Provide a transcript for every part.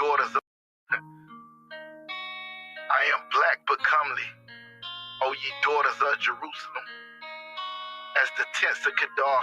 daughters of I am black but comely, O ye daughters of Jerusalem, as the tents of Kedar,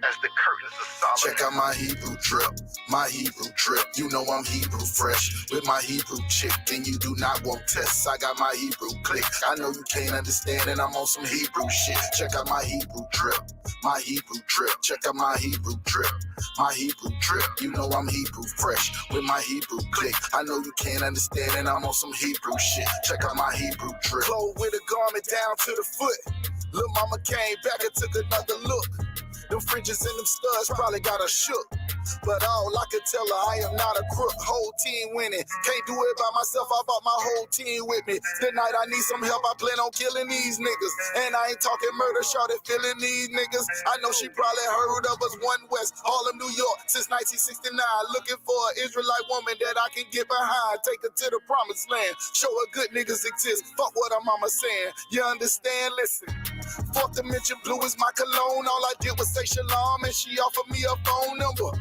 as the curtains of Solomon. Check out my Hebrew trip, my Hebrew trip. You know I'm Hebrew fresh with my Hebrew chick, and you do not want tests. I got my Hebrew click. I know you can't understand, and I'm on some Hebrew shit. Check out my Hebrew trip, my Hebrew trip. Check out my Hebrew trip, my Hebrew trip. You know I'm Hebrew fresh with my Hebrew click. I know you can't understand, and I'm on some Hebrew shit. Check out my Hebrew trip. Clothes with a garment down to the foot. Lil' mama came back and took another look. Them fringes and them studs probably got her shook. But all I could tell her, I am not a crook. Whole team winning. Can't do it by myself, I brought my whole team with me. Tonight I need some help, I plan on killing these niggas. And I ain't talking murder, shorty feeling these niggas. I know she probably heard of us, One West, Harlem, New York, since 1969. Looking for an Israelite woman that I can get behind. Take her to the promised land. Show her good niggas exist. Fuck what her mama saying. You understand? Listen. Fourth dimension blue is my cologne. All I did was say shalom and she offered me a phone number.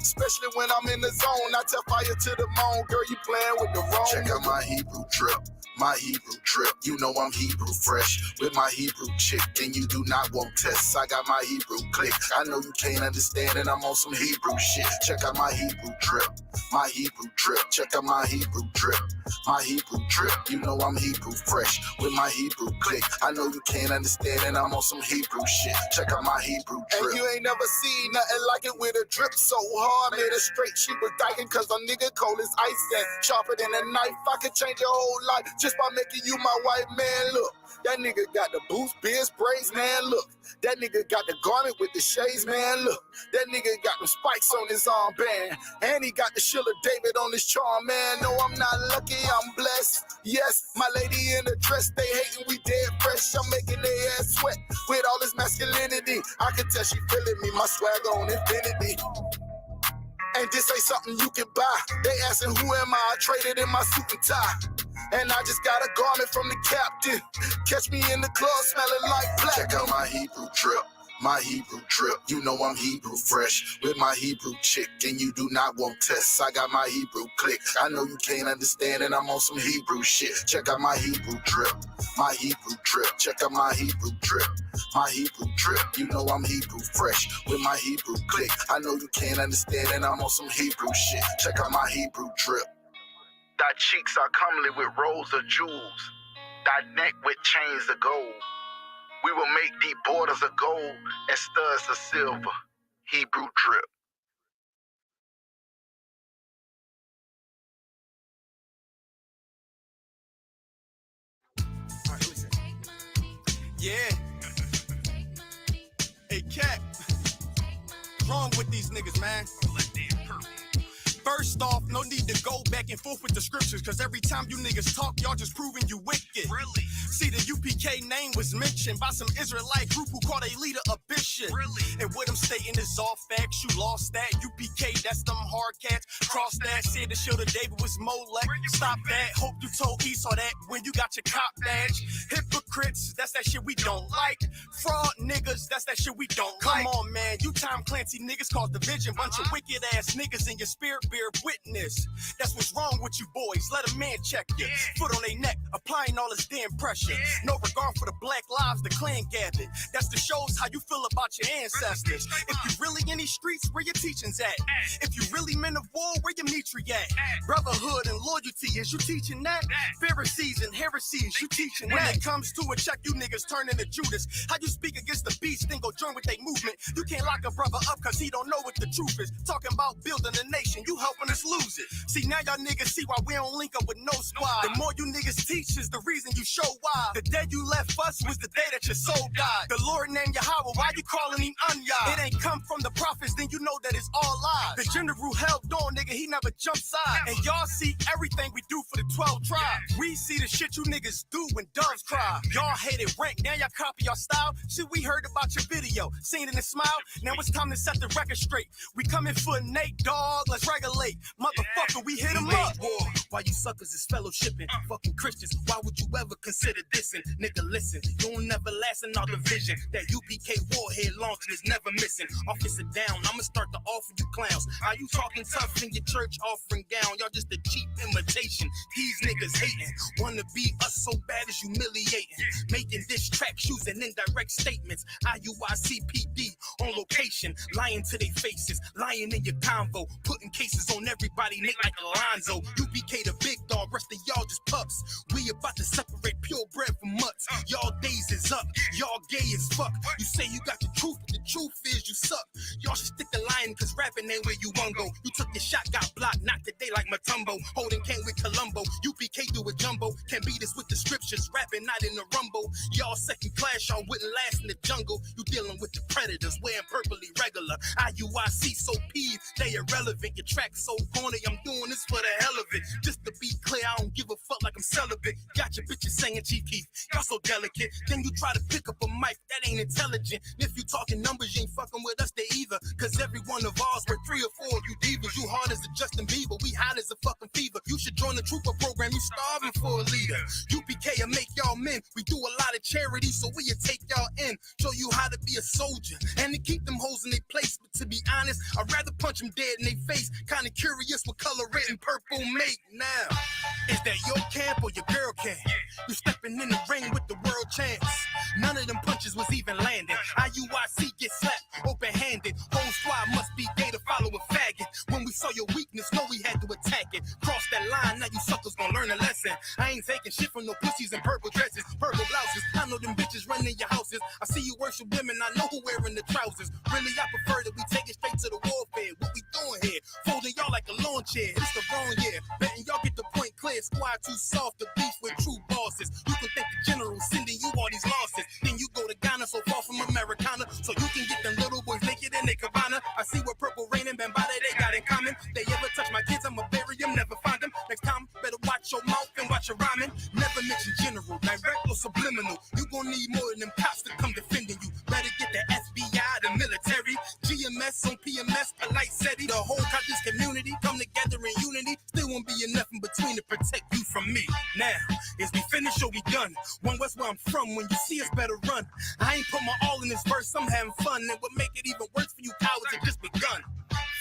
Especially when I'm in the zone, I tell fire to the moon. Girl, you playing with the wrong. Check out my Hebrew trip, my Hebrew trip. You know I'm Hebrew fresh with my Hebrew chick, and you do not want tests. I got my Hebrew click. I know you can't understand, and I'm on some Hebrew shit. Check out my Hebrew trip, my Hebrew trip. Check out my Hebrew trip, my Hebrew trip. You know I'm Hebrew fresh with my Hebrew click. I know you can't understand, and I'm on some Hebrew shit. Check out my Hebrew trip. And you ain't never seen nothing like it with a drip so hard, made her straight. She was dying cause a nigga cold as ice and sharper than a knife. I could change your whole life just by making you my white man. Look, that nigga got the boots, beards, braids, man. Look, that nigga got the garment with the shades, man. Look, that nigga got them spikes on his armband, and he got the Shiller David on his charm, man. No, I'm not lucky, I'm blessed. Yes, my lady in the dress, they hating, we dead fresh. I'm making their ass sweat with all this masculinity. I can tell she feeling me, my swag on infinity. And this ain't something you can buy. They asking who am I traded in my suit and tie. And I just got a garment from the captain. Catch me in the club smelling like black. Check out my Hebrew trip, my Hebrew trip. You know I'm Hebrew fresh with my Hebrew chick, and you do not want tests. I got my Hebrew click. I know you can't understand, and I'm on some Hebrew shit. Check out my Hebrew trip, my Hebrew trip. Check out my Hebrew trip, my Hebrew trip. You know I'm Hebrew fresh with my Hebrew click. I know you can't understand, and I'm on some Hebrew shit. Check out my Hebrew trip. Thy cheeks are comely with rows of jewels, thy neck with chains of gold. We will make thee borders of gold and studs of silver. Hebrew drip. All right, listen. Yeah. Hey, Cap. What's wrong with these niggas, man? First off, no need to go back and forth with the scriptures, cause every time you niggas talk, y'all just proving you wicked. Really? See, the UPK name was mentioned by some Israelite group who called a leader a bishop. Really? And what I'm stating is all facts. You lost that. UPK, that's them hard cats. Cross that, said the Shiller David was Molech. Stop that. Hope you told Esau that when you got your cop badge. Hypocrites, that's that shit we don't like. Fraud niggas, that's that shit we don't like. Come on, man. You Tom Clancy niggas cause division. Bunch of wicked ass niggas in your spirit bear witness. That's what's wrong with you boys. Let a man check you. Foot on their neck, applying all this damn pressure. No regard for the black lives the clan gathered. That's the shows how you feel about your ancestors. If you really in these streets, where your teachings at? If you really men of war, where your mitri at? Brotherhood and loyalty, is you teaching that? Pharisees and heresies, you teaching that? When it comes to a check, you niggas turn into Judas. How you speak against the beast, then go join with they movement? You can't lock a brother up cause he don't know what the truth is. Talking about building a nation, you helping us lose it. See, now y'all niggas see why we don't link up with no squad. The more you niggas teach is the reason you show why. The day you left us was the day that your soul died. The Lord named Yahweh, why you calling him Anya? It ain't come from the prophets, then you know that it's all lies. The general held on, nigga, he never jumped side. And y'all see everything we do for the 12 tribes. We see the shit you niggas do when doves cry. Y'all hated rank, now y'all copy our style. Shit, we heard about your video, seen it and smiled. Now it's time to set the record straight. We coming for Nate, dog, let's regulate. Motherfucker, we hit him up. Why you suckers is fellowshipping? Fucking Christians, why would you ever consider dissing? Nigga, listen, you'll never last in our division. That UPK warhead launching is never missing. Officer down, I'ma start to offer you clowns. Are you talking tough in your church offering gown? Y'all just a cheap imitation. These niggas hating, wanna be us so bad as humiliating. Making diss tracks using indirect statements. IUICPD on location, lying to their faces, lying in your convo, putting cases on everybody, Nick like Alonzo. UPK the big dog, rest of y'all just pups. We about to separate purebred from mutts. Y'all days is up, y'all gay as fuck. You say you got the truth, but the truth is you suck. Y'all should stick to lying, cause rapping ain't where you wanna go. You took your shot, got blocked, knocked today like Matumbo. Holding cane with Columbo, UPK do a jumbo. Can't beat us with the scriptures, rapping not in the rumble. Y'all second class, y'all wouldn't last in the jungle. You dealing with the predators, wearing purpley regular. IUIC so peeved, they irrelevant. Your track so corny, I'm doing this for the hell of it. Just to be clear, I don't give a fuck like I'm celibate. Got your bitches saying Chief Keef, y'all so delicate. Then you try to pick up a mic, that ain't intelligent. If you talking numbers, you ain't fucking with us, they either. Cause every one of ours were 3 or 4 of you divas. You hard as a Justin Bieber, we hot as a fucking fever. You should join the trooper program, you starving for a leader. UPK will make y'all men. We do a lot of charity, so we'll take y'all in. Show you how to be a soldier and to keep them hoes in their place. But to be honest, I'd rather punch them dead in their face. Kinda curious what color red and purple make now. Is that your camp or your girl camp? You stepping in the ring with the world champs. None of them punches was even landing. IUIC get slapped open-handed. Whole squad must be gay to follow a faggot. When we saw your weakness, know we had to attack it. Cross that line, now you suckers gon' learn a lesson. I ain't taking shit from no pussies in purple dresses, purple blouses. I know them bitches running your houses. I see you worship women, I know who wearing the trousers. Really, I prefer that we take it straight to the warfare. What we doing here? Folding y'all like a lawn chair. It's the wrong year. Betting y'all get the point clear. Squad too soft to beef with true bosses. You can thank the general sending you all these losses. Then you go to Ghana, so far from Americana, so you can get them little boys naked in their cabana. I see what Purple Rain and Bambada they got in common. They ever touch my kids, I'ma bury them, never find them. Next time, better watch your mouth and watch your rhyming. Never mention general, direct or subliminal. You gon' need more than them cops to come defending you. Better get the FBI, the military, GMS on PMS, polite SETI. The whole Qadash community come together in unity. Still won't be enough in between to protect you from me. Now, is we finished or we done? One West where I'm from, when you see us better run. I ain't put my all in this verse, I'm having fun. And what make it even worse for you cowards, it just begun.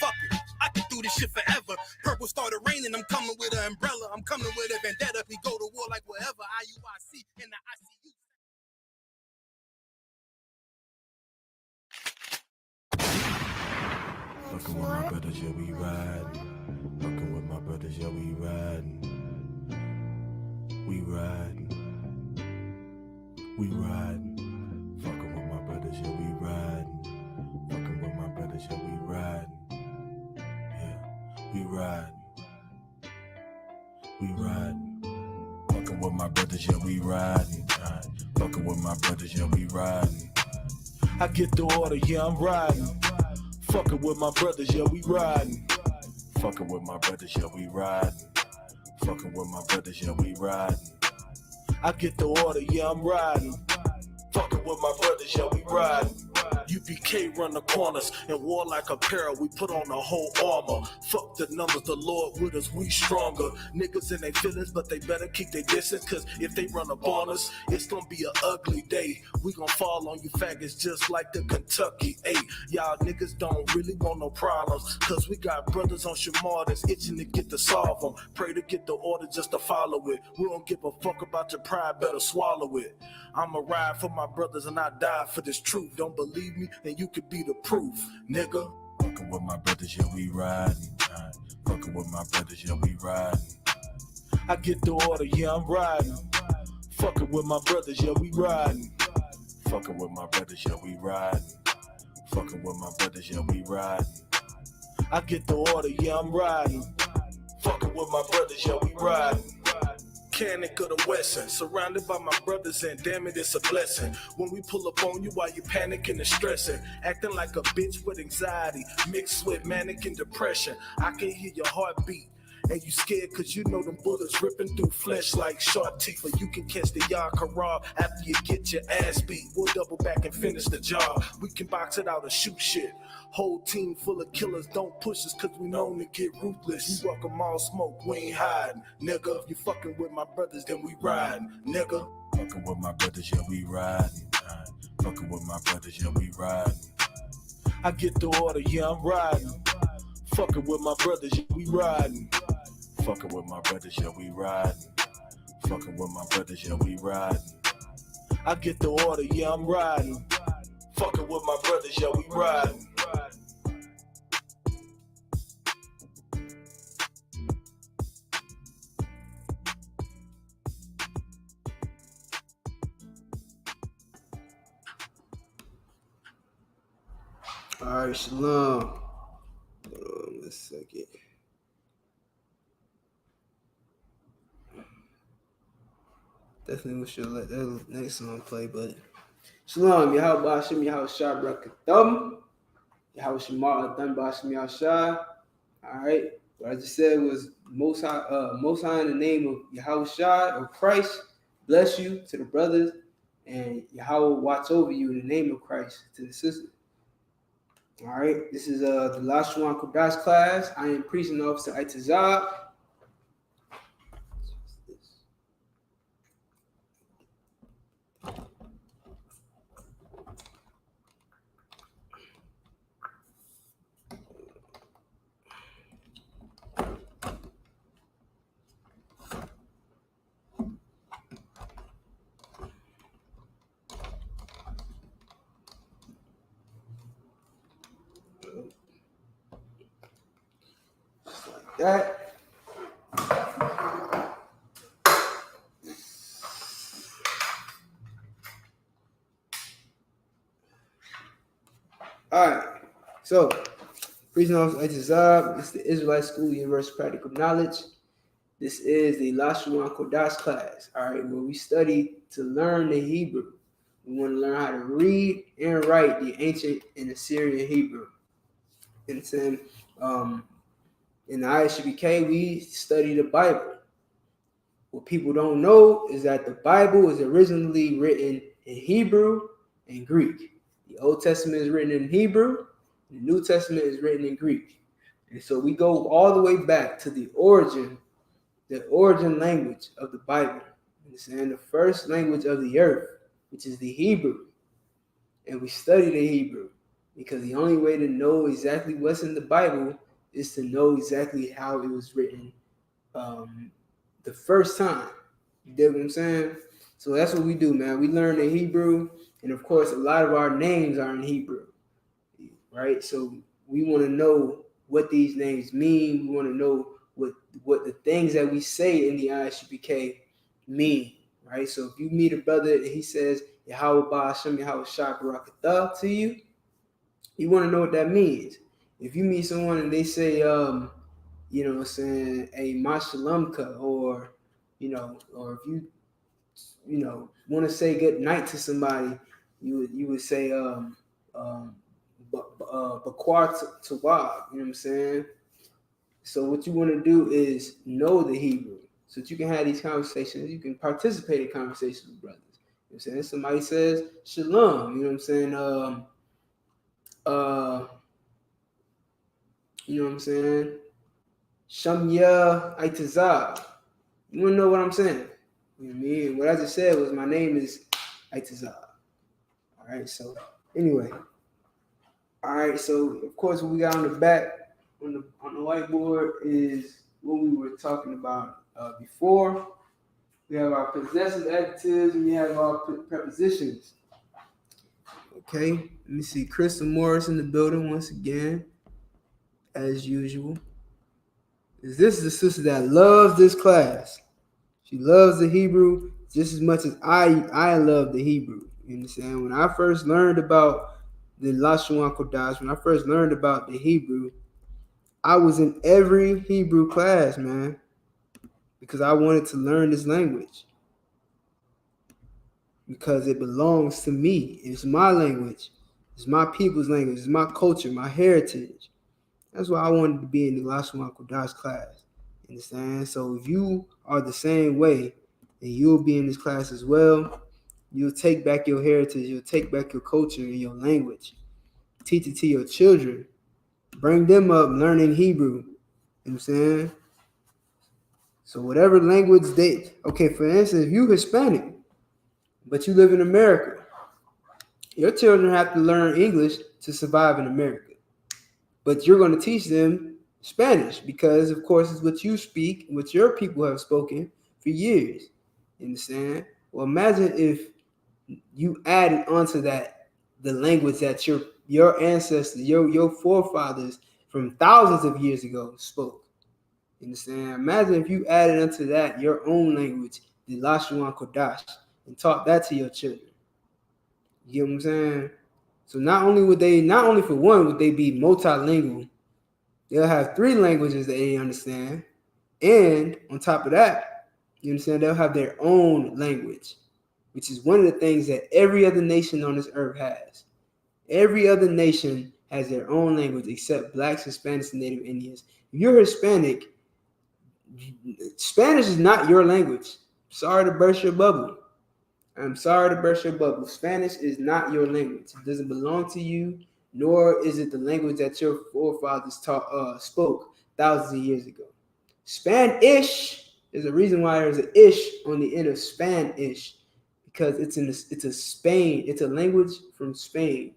Fuck it, I can do this shit forever. Purple started raining, I'm coming with an umbrella. I'm coming with a vendetta. We go to war like whatever. IUIC in the ICU. Fucking with my brothers, yeah, we riding. Fucking with my brothers, yeah, we riding. We riding. We riding. Fucking with my brothers, yeah, we riding. Fucking with my brothers, yeah, we riding. Yeah, we riding. We riding. Fucking with my brothers, yeah, we riding. Fucking with my brothers, yeah, we riding. I get the order, yeah, I'm riding. Fucking with my brothers, yeah, we riding. Fucking with my brothers, yeah, we riding. Fucking with my brothers, yeah, we riding. I get the order, yeah, I'm riding. Fucking with my brothers, yeah, we riding. UPK run the corners, and war like apparel, we put on the whole armor. Fuck the numbers, the Lord with us, we stronger. Niggas in their feelings, but they better keep their distance, cause if they run up on us, it's gonna be an ugly day. We gon' fall on you faggots just like the Kentucky 8. Y'all niggas don't really want no problems, cause we got brothers on Shamar that's itching to get to solve them. Pray to get the order just to follow it. We don't give a fuck about your pride, better swallow it. I'ma ride for my brothers and I die for this truth. Don't believe me, and you could be the proof, nigga. Fucking with my brothers, yeah, we riding. Fucking with my brothers, yeah, we riding. I get the order, yeah, I'm riding. Fucking with my brothers, yeah, we riding. Fucking with my brothers, yeah, we riding. Fucking with my brothers, yeah, we riding. I get the order, yeah, I'm riding. Fucking with my brothers, yeah, we riding. Mechanic of the Western, surrounded by my brothers, and damn it, it's a blessing. When we pull up on you while you panicking and stressing, acting like a bitch with anxiety, mixed with manic and depression. I can hear your heartbeat And you scared cause you know them bullets ripping through flesh like shark teeth. Or you can catch the yard corral after you get your ass beat. We'll double back and finish the job. We can box it out and shoot shit. Whole team full of killers, don't push us cause we known to get ruthless. You welcome all smoke, we ain't hiding, nigga. If you fucking with my brothers, then we riding, nigga. Fucking with my brothers, yeah, we riding. Fucking with my brothers, yeah, we riding. I get the order, yeah, I'm riding. Fucking with my brothers, yeah, we riding. Fucking with my brothers, yeah, we riding. Fucking with my brothers, yeah, we riding. I get the order, yeah, I'm riding. Fucking with my brothers, yeah, we riding. All right, shalom. Hold on a second. Definitely wish you'd let that next song play, but shalom, Yahweh Hashem, Yahweh Shah Brakathum, Yahweh Shemar Adon Bashim Yahshah. All right, what I just said was most high in the name of Yahweh Shah or Christ, bless you to the brothers, and Yahweh watch over you in the name of Christ to the sisters. All right, this is the Lashawan Qadash class. I am Priest and Officer Itazab. That. All right. So, Priest and Officer Itazab. It's the Israelite School Universal Practical Knowledge. This is the Lashawan Qadash class. All right, where we study to learn the Hebrew. We want to learn how to read and write the ancient and Assyrian Hebrew. And then, in the ISUPK, we study the Bible. What people don't know is that the Bible was originally written in Hebrew and Greek. The Old Testament is written in Hebrew, the New Testament is written in Greek. And so we go all the way back to the origin language of the Bible. And the first language of the earth, which is the Hebrew. And we study the Hebrew because the only way to know exactly what's in the Bible is to know exactly how it was written the first time. You dig what I'm saying? So that's what we do, man. We learn the Hebrew, and of course, a lot of our names are in Hebrew, right? So we want to know what these names mean. We want to know what the things that we say in the ISUPK mean, right? So if you meet a brother and he says Yahweh Ba'ashem Yahweh Shah Barakatah to you, you want to know what that means. If you meet someone and they say, you know what I'm saying, a Mashalamka, or, you know, or if you want to say good night to somebody, you would say, Bakwar Tawab, you know what I'm saying? So what you want to do is know the Hebrew so that you can have these conversations. You can participate in conversations with brothers. You know what I'm saying? Somebody says shalom, you know what I'm saying? You know what I'm saying? Shamya Itazab. You want to know what I'm saying? You know what I mean? What I just said was my name is Itazab. All right, so anyway. All right, so of course what we got on the back on the whiteboard is what we were talking about before. We have our possessive adjectives and we have our prepositions. Okay, let me see. Crystal Morris in the building once again, as usual. This is the sister that loves this class. She loves the Hebrew just as much as I love the Hebrew. You understand? When I first learned about the Lashawan Qadash, when I first learned about the Hebrew, I was in every Hebrew class, man, because I wanted to learn this language. Because it belongs to me. It's my language. It's my people's language. It's my culture, my heritage. That's why I wanted to be in the Lashawan Qadash class. Understand? So if you are the same way, and you'll be in this class as well, you'll take back your heritage, you'll take back your culture and your language, teach it to your children, bring them up learning Hebrew. You know what I'm saying? So whatever language okay, for instance, if you Hispanic, but you live in America, your children have to learn English to survive in America. But you're going to teach them Spanish because, of course, it's what you speak, what your people have spoken for years. You understand? Well, imagine if you added onto that the language that your ancestors, your forefathers from thousands of years ago spoke. You understand? Imagine if you added onto that your own language, the Lashawan Qadash, and taught that to your children. You know what I'm saying? So not only for one would they be multilingual, they'll have 3 languages that they understand. And on top of that, you understand, they'll have their own language, which is one of the things that every other nation on this earth has. Every other nation has their own language except Blacks, Hispanics, and Native Indians. If you're Hispanic, Spanish is not your language. Sorry to burst your bubble. I'm sorry to burst your bubble. Spanish is not your language. It doesn't belong to you, nor is it the language that your forefathers spoke thousands of years ago. Spanish, there's a reason why there's an ish on the end of Spanish, because it's a language from Spain.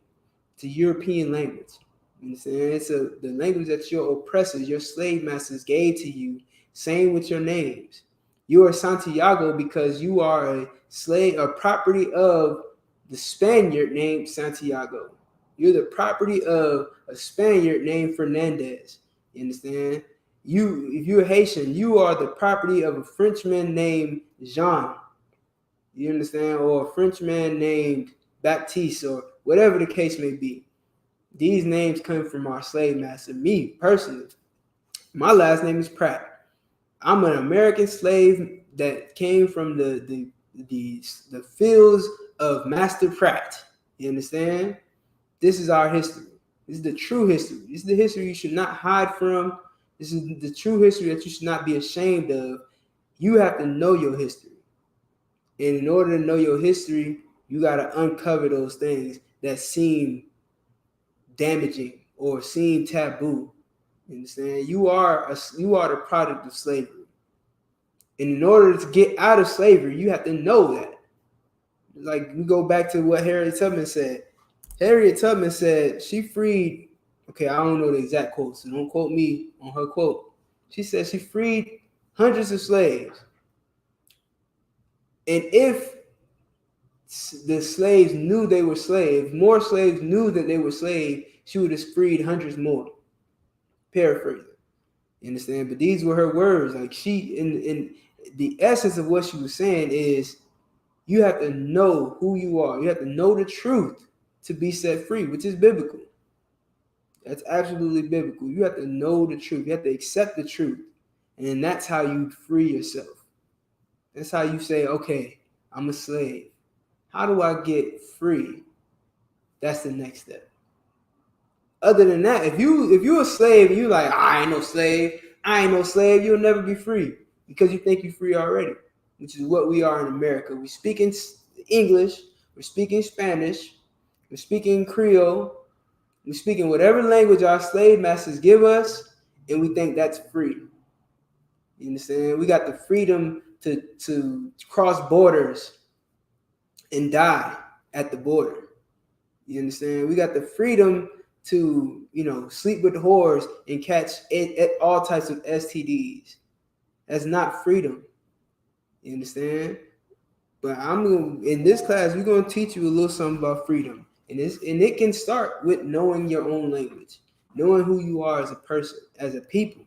It's a European language. You understand? It's the language that your oppressors, your slave masters gave to you. Same with your names. You are Santiago because you are a slave, a property of the Spaniard named Santiago. You're the property of a Spaniard named Fernandez. You understand? If you're Haitian, you are the property of a Frenchman named Jean. You understand? Or a Frenchman named Baptiste, or whatever the case may be. These names come from our slave master. Me, personally, my last name is Pratt. I'm an American slave that came from the fields of Master Pratt. You understand? This is our history. This is the true history. This is the history you should not hide from. This is the true history that you should not be ashamed of. You have to know your history. And in order to know your history, you got to uncover those things that seem damaging or seem taboo. You understand? You are the product of slavery. And in order to get out of slavery, you have to know that. Like, we go back to what Harriet Tubman said. Harriet Tubman said she freed, okay, I don't know the exact quote, so don't quote me on her quote. She said she freed hundreds of slaves. And if the slaves knew they were slaves, more slaves knew that they were slaves, she would have freed hundreds more. Paraphrasing. You understand? But these were her words. Like, she, in the essence of what she was saying is, you have to know who you are. You have to know the truth to be set free, which is biblical. That's absolutely biblical. You have to know the truth. You have to accept the truth. And then that's how you free yourself. That's how you say, okay, I'm a slave. How do I get free? That's the next step. Other than that, if you're a slave and you're like, I ain't no slave, you'll never be free because you think you're free already, which is what we are in America. We're speaking English, we're speaking Spanish, we're speaking Creole, we're speaking whatever language our slave masters give us, and we think that's free. You understand? We got the freedom to cross borders and die at the border. You understand? We got the freedom to, sleep with whores and catch all types of STDs. That's not freedom. You understand? But in this class, we're gonna teach you a little something about freedom. And it can start with knowing your own language, knowing who you are as a person, as a people.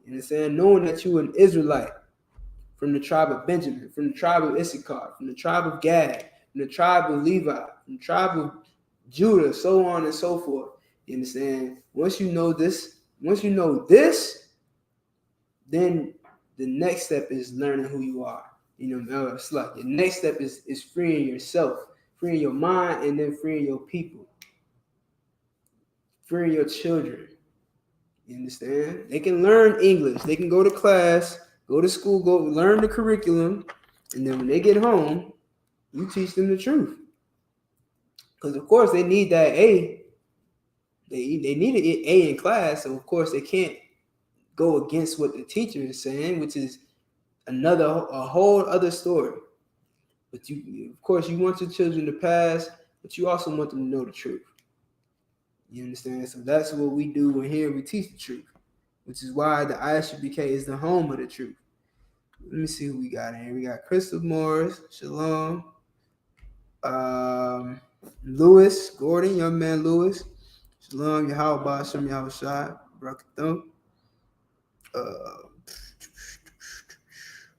You understand? Knowing that you're an Israelite from the tribe of Benjamin, from the tribe of Issachar, from the tribe of Gad, from the tribe of Levi, from the tribe of Judah, so on and so forth. You understand? Once you know this, then the next step is learning who you are. It's like the next step is freeing yourself, freeing your mind, and then freeing your people, freeing your children. You understand? They can learn English. They can go to class, go to school, go learn the curriculum, and then when they get home, you teach them the truth. Because of course they need that A. They need an A in class, so of course they can't go against what the teacher is saying, which is a whole other story. But you, of course, you want your children to pass, but you also want them to know the truth. You understand? So that's what we do when here we teach the truth, which is why the ISUPK is the home of the truth. Let me see who we got in here. We got Crystal Morris, Shalom, Lewis Gordon, young man Lewis, Shalom, Yahweh Basham, Yahweh Shai, Brakathum.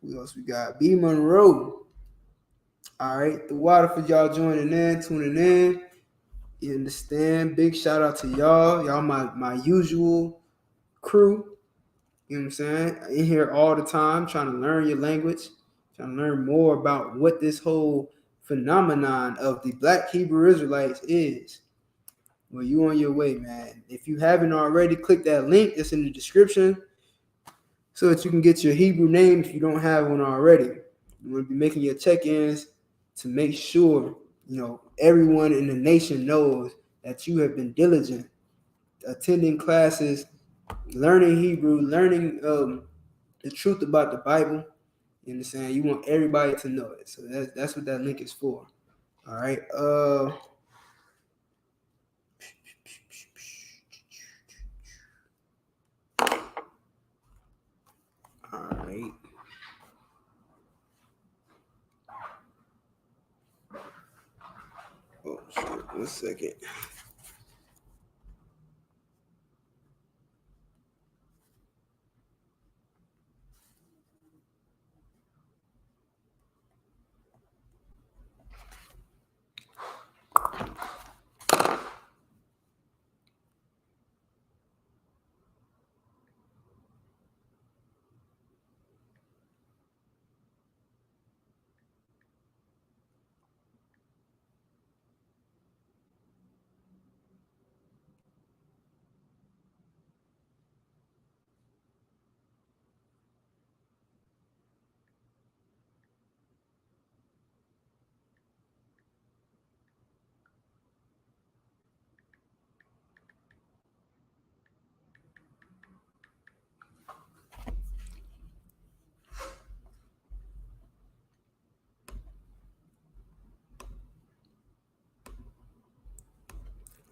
Who else we got? B Monroe. All right, the water for y'all joining in, tuning in. You understand? Big shout out to y'all. Y'all my usual crew. You know what I'm saying? In here all the time, trying to learn your language, trying to learn more about what this whole phenomenon of the Black Hebrew Israelites is. Well, you on your way, man. If you haven't already, click that link that's in the description so that you can get your Hebrew name if you don't have one already. You want to be making your check-ins to make sure, everyone in the nation knows that you have been diligent, attending classes, learning Hebrew, learning the truth about the Bible. You understand? You want everybody to know it. So that's what that link is for. All right. All right. Oh, shit. 1 second.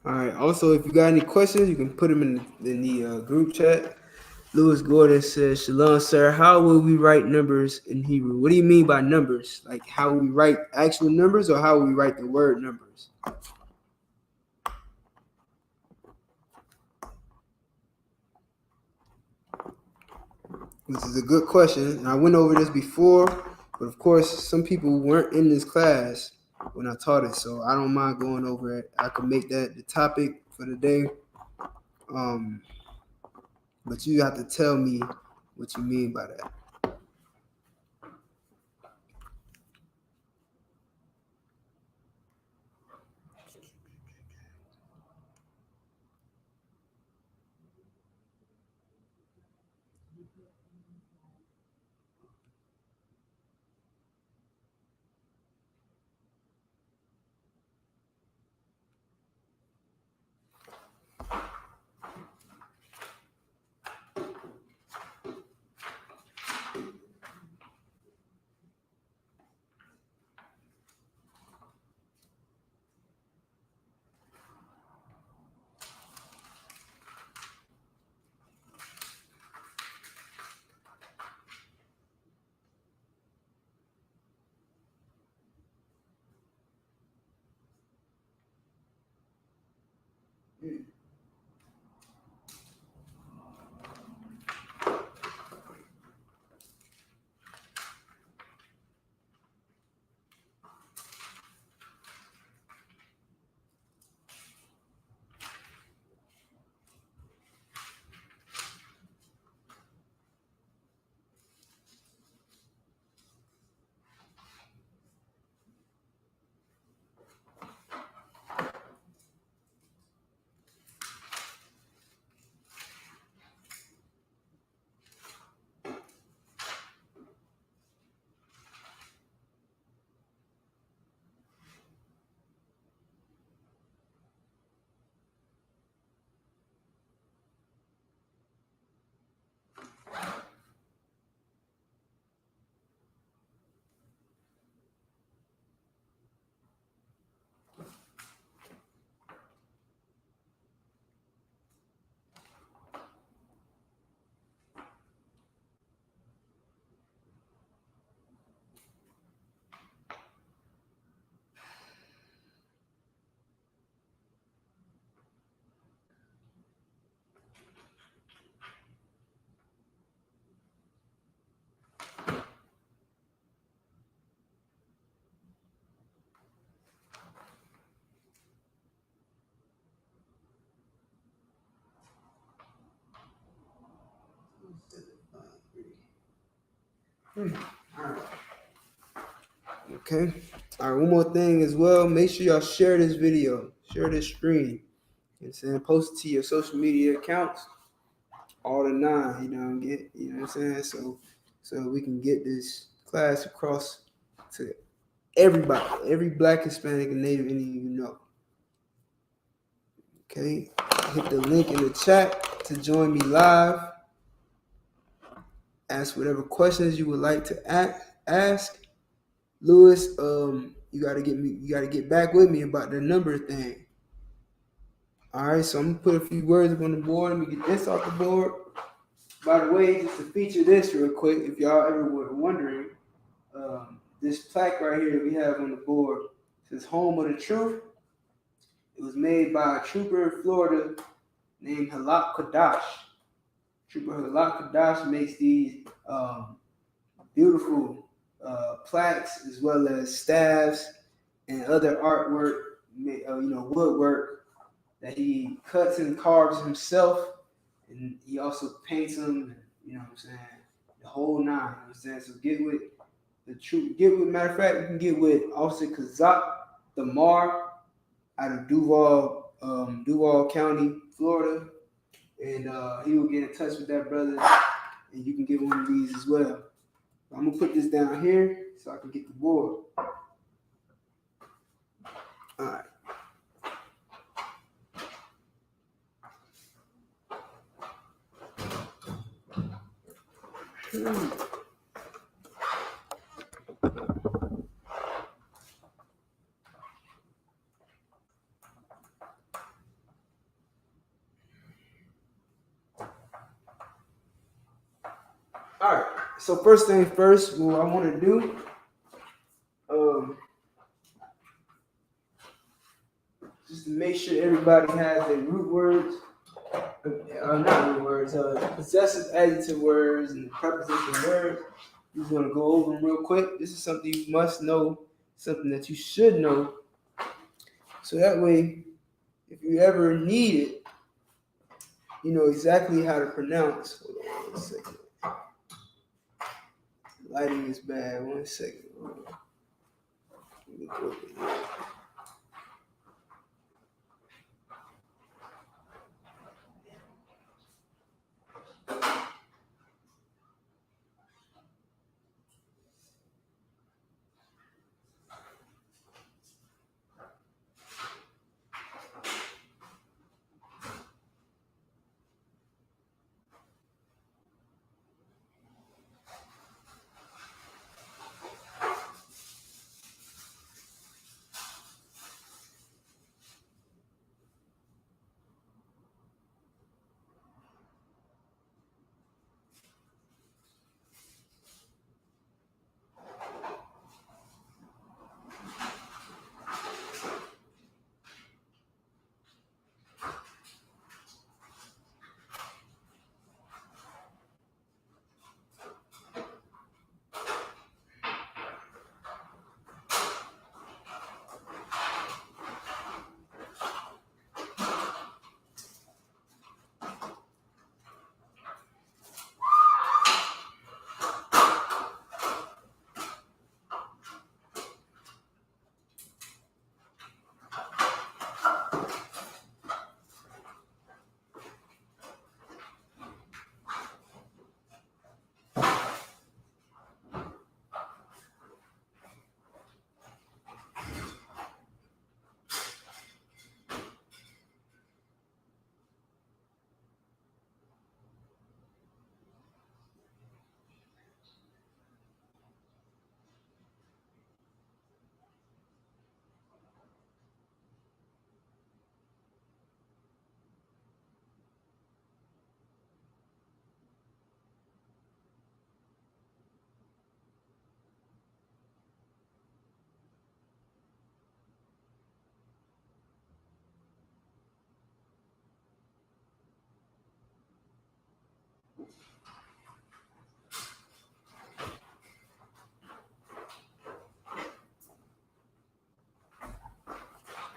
All right. Also, if you got any questions, you can put them in the group chat. Lewis Gordon says, Shalom, sir. How will we write numbers in Hebrew? What do you mean by numbers? Like how we write actual numbers or how we write the word numbers? This is a good question. And I went over this before, but of course, some people weren't in this class when I taught it, so I don't mind going over it. I can make that the topic for the day. But you have to tell me what you mean by that. All right. Okay. All right. One more thing as well. Make sure y'all share this video, share this screen, and saying post it to your social media accounts, all the nine. You know what I'm saying. So we can get this class across to everybody, every Black, Hispanic, and Native Indian you know. Okay. Hit the link in the chat to join me live. Ask whatever questions you would like to ask. Lewis, you gotta get back with me about the number thing. All right, so I'm gonna put a few words up on the board. Let me get this off the board. By the way, just to feature this real quick, if y'all ever were wondering, this plaque right here that we have on the board says "Home of the Truth." It was made by a trooper in Florida named Lashawan Qadash. Trooper Lashawan Qadash makes these beautiful plaques as well as staffs and other artwork, woodwork that he cuts and carves himself, and he also paints them. You know what I'm saying? The whole nine. You know what I'm saying? So get with the troop. Matter of fact, you can get with Officer Kazak Damar out of Duval County, Florida, and he will get in touch with that brother, and you can get one of these as well. I'm gonna put this down here so I can get the board. All right. All right. So first thing first, what I want to do, just to make sure everybody has their root words, not root words, possessive adjective words and preposition words. I'm just gonna go over them real quick. This is something you must know, something that you should know, so that way, if you ever need it, you know exactly how to pronounce. Hold on 1 second. Lighting is bad. 1 second. Let me go over here.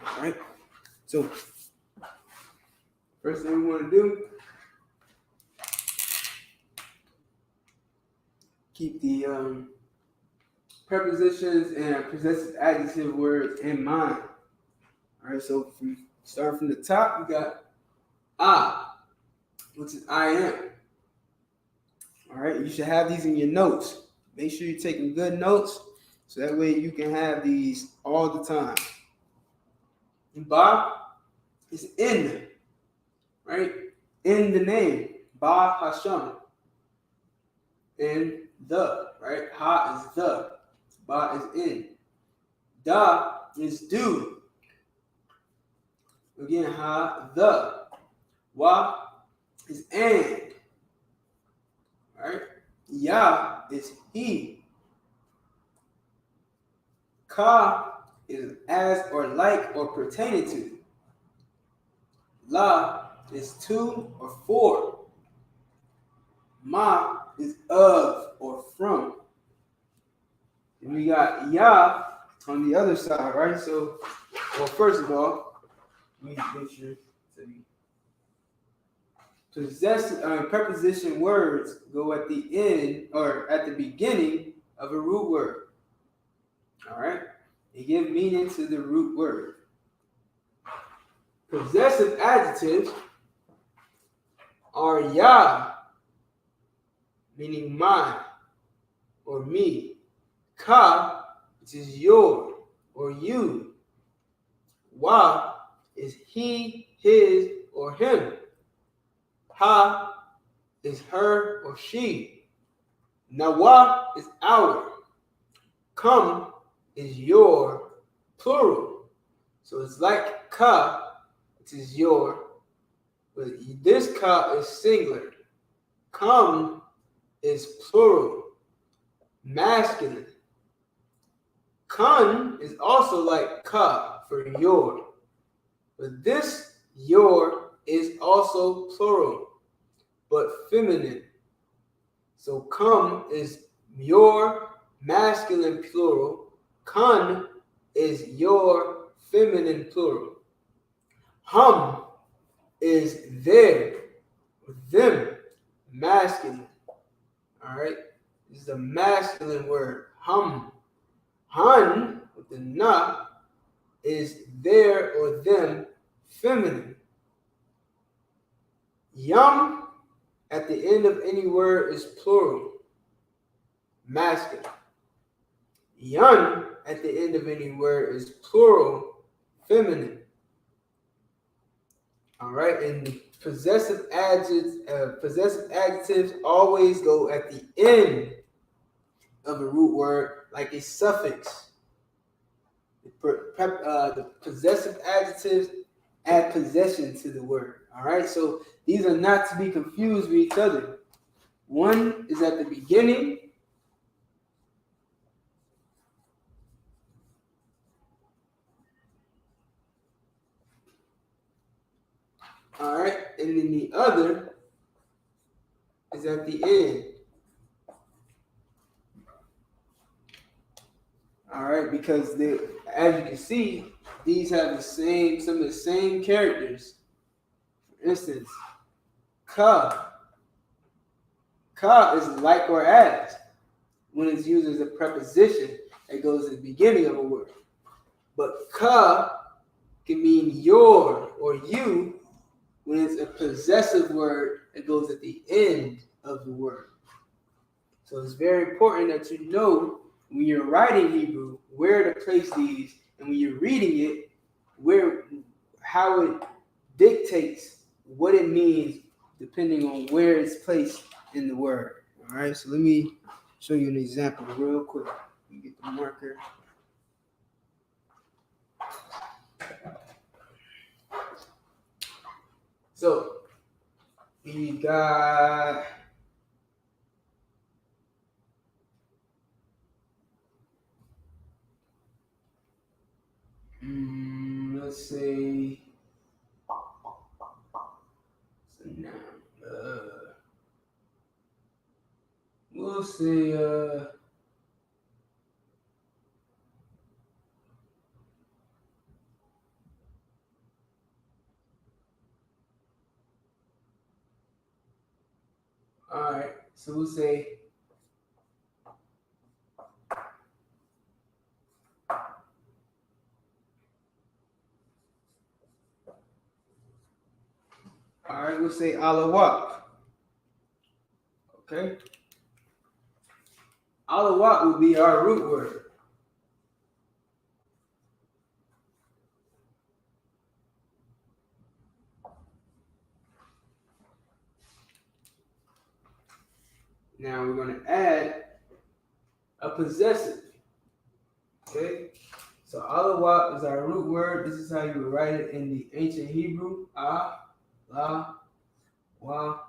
All right. So first thing we want to do, keep the prepositions and possessive adjective words in mind. All right, so starting from the top, we got I, which is I am. All right, you should have these in your notes. Make sure you're taking good notes so that way you can have these all the time. And Ba is in, right? In the name, Ba Hashem. In the, right? Ha is the, Ba is in. Da is do. Again, ha, the. Wa is and. Right? Ya is he. Ka is as or like or pertaining to. La is to or for. Ma is of or from. And we got ya on the other side, right? So, well, first of all, let me make sure. Preposition words go at the end or at the beginning of a root word. All right? They give meaning to the root word. Possessive adjectives are ya, meaning mine or me. Ka, which is your or you. Wa is he, his, or him. Ha is her or she. Nawa is our. Come is your, plural. So it's like ka, which is your, but this ka is singular. Come is plural, masculine. Kun is also like ka for your, but this your is also plural, but feminine. So come is your, masculine plural. Kun is your, feminine plural. Hum is their, them, masculine. All right, this is a masculine word. Hum. Han with the na is their or them, feminine. Yum at the end of any word is plural, masculine. Yun at the end of any word is plural, feminine. All right, and the possessive adjectives always go at the end of a root word like a suffix. The possessive adjectives add possession to the word. All right, so these are not to be confused with each other. One is at the beginning. All right, and then the other is at the end. All right, because as you can see, these have some of the same characters. For instance, ka. Ka is like or as when it's used as a preposition that goes at the beginning of a word. But ka can mean your or you when it's a possessive word that goes at the end of the word. So it's very important that you know when you're writing Hebrew where to place these, and when you're reading it, how it dictates what it means depending on where it's placed in the word. All right, so let me show you an example real quick. Let me get the marker. So we got let's say so now we'll say all right, so we'll say All right, we'll say alawak. Okay. Alawak will be our root word. Now we're going to add a possessive. Okay. So alawak is our root word. This is how you would write it in the ancient Hebrew. La, wa.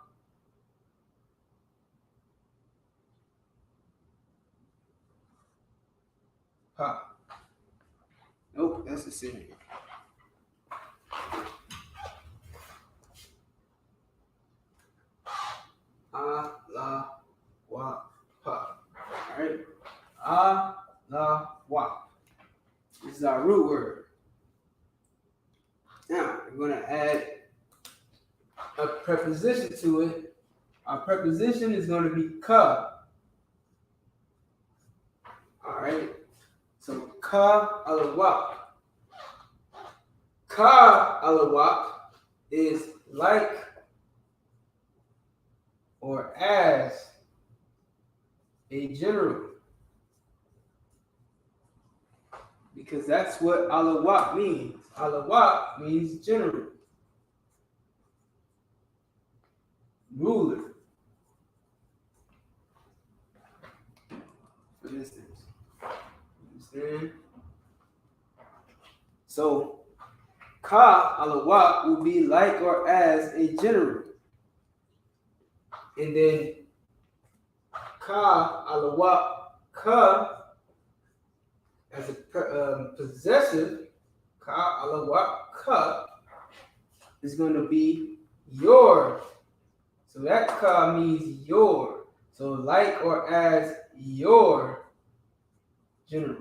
Ha. Nope, that's the same. La, wa, pa. Alright? La, wa. This is our root word. Now, we're going to add a preposition to it. Our preposition is going to be ka. Alright? So, ka alawak. Ka alawak is like or as a general. Because that's what alawak means. Alawak means general. Ruler. For instance. Understand? So, ka alawak will be like or as a general. And then ka alawak, ka as a possessive, ka alawak ka is going to be your. So that ka means your. So like or as your general.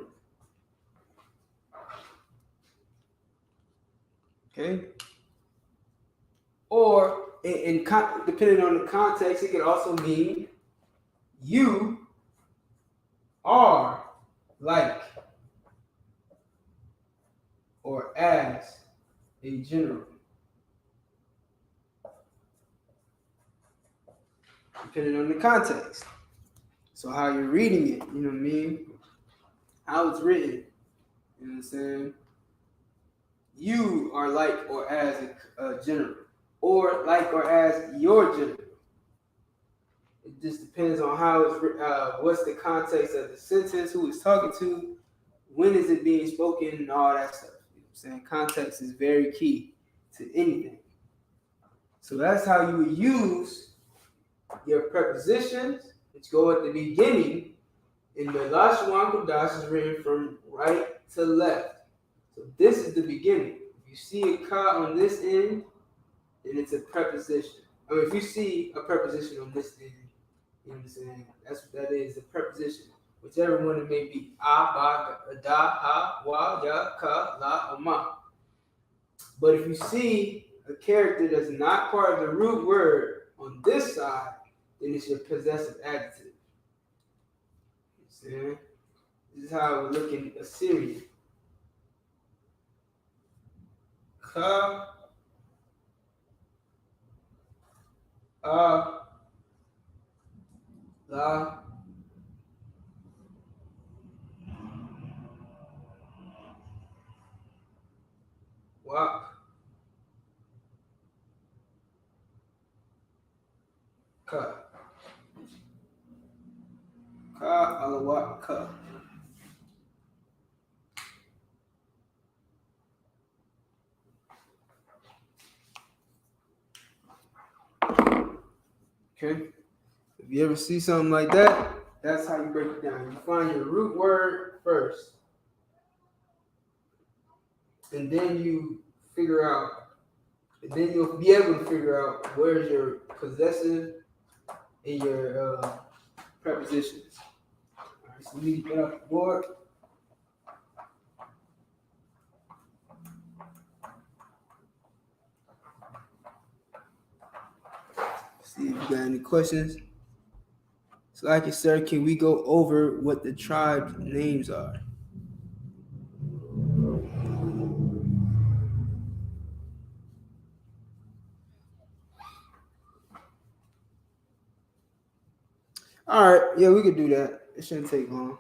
Okay? Or depending on the context, it could also mean you are like or as a general. Depending on the context. So how you're reading it, you know what I mean? How it's written. You know what I'm saying? You are like or as a general. Or like or as your general. It just depends on how it's what's the context of the sentence, who it's talking to, when is it being spoken, and all that stuff. You know what I'm saying? Context is very key to anything. So that's how you would use your prepositions, which go at the beginning. In the Lashawan Qadash is written from right to left. So this is the beginning. If you see a ka on this end, then it's a preposition. I mean, if you see a preposition on this end, you know what I'm saying? That's what that is, a preposition. Whichever one it may be. A, ba, da, ha, wa, ya, ka, la, or ma. But if you see a character that's not part of the root word on this side, then it's your possessive adjective. You know what I'm saying? This is how we look in Assyrian. Ka, a, la, wa, ka. Ka, alawak, ka. Okay? If you ever see something like that, that's how you break it down. You find your root word first. And then you figure out, and then you'll be able to figure out where's your possessive and your prepositions. All right, so we need to get off the board. See if you got any questions. So, like you said, can we go over what the tribe names are? All right, yeah, we could do that. It shouldn't take long.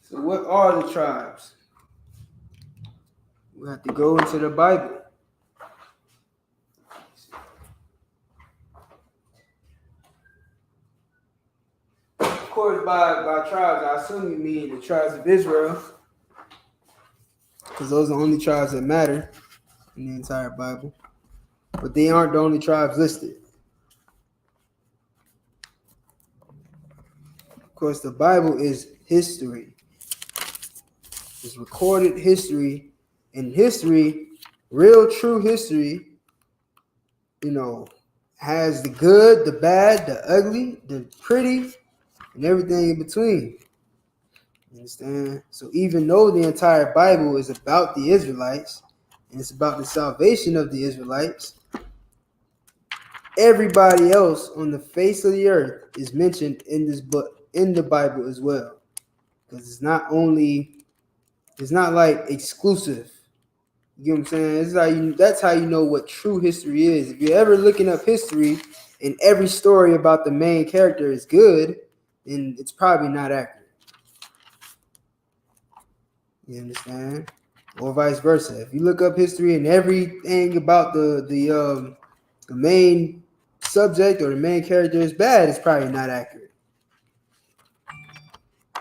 So, what are the tribes? We have to go into the Bible. Of course, by tribes, I assume you mean the tribes of Israel, because those are the only tribes that matter in the entire Bible. But they aren't the only tribes listed. Of course, the Bible is history. It's recorded history. And history, real true history, has the good, the bad, the ugly, the pretty, and everything in between. You understand? So even though the entire Bible is about the Israelites, and it's about the salvation of the Israelites, everybody else on the face of the earth is mentioned in this book, in the Bible as well. Because it's not like exclusive. You know what I'm saying? That's how you know what true history is. If you're ever looking up history and every story about the main character is good, then it's probably not accurate. You understand? Or vice versa. If you look up history and everything about the main subject or the main character is bad, it's probably not accurate.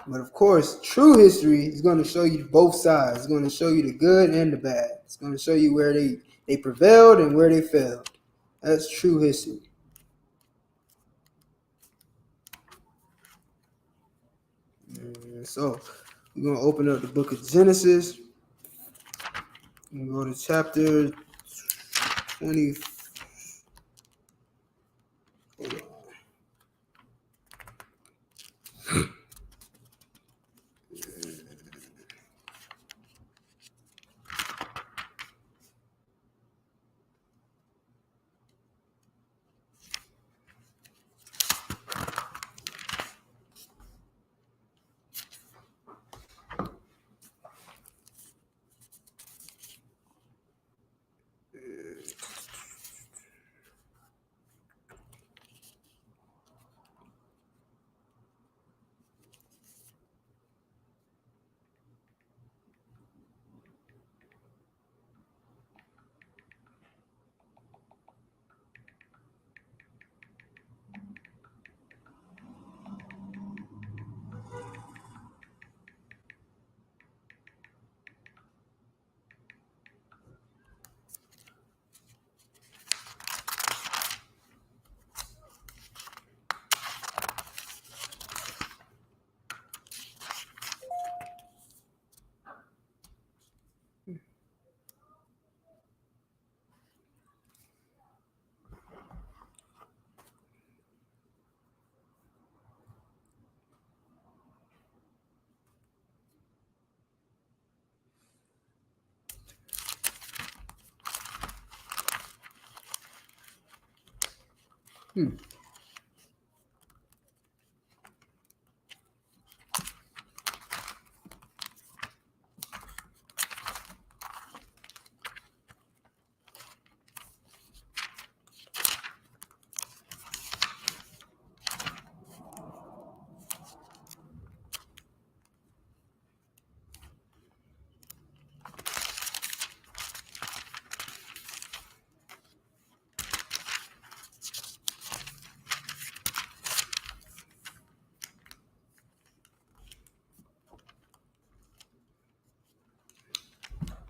But of course, true history is going to show you both sides. It's going to show you the good and the bad. It's going to show you where they prevailed and where they failed. That's true history. So we're going to open up the book of Genesis. We go to chapter 20. Hold on.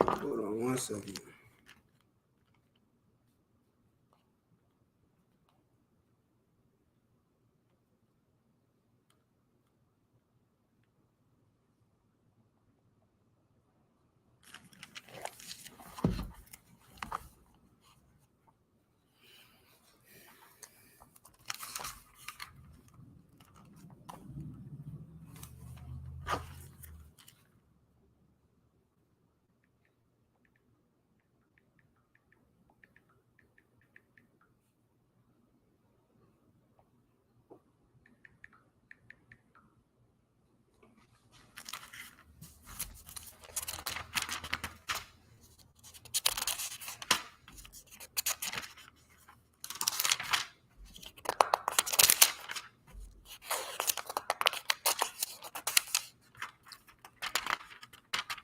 Hold on 1 second.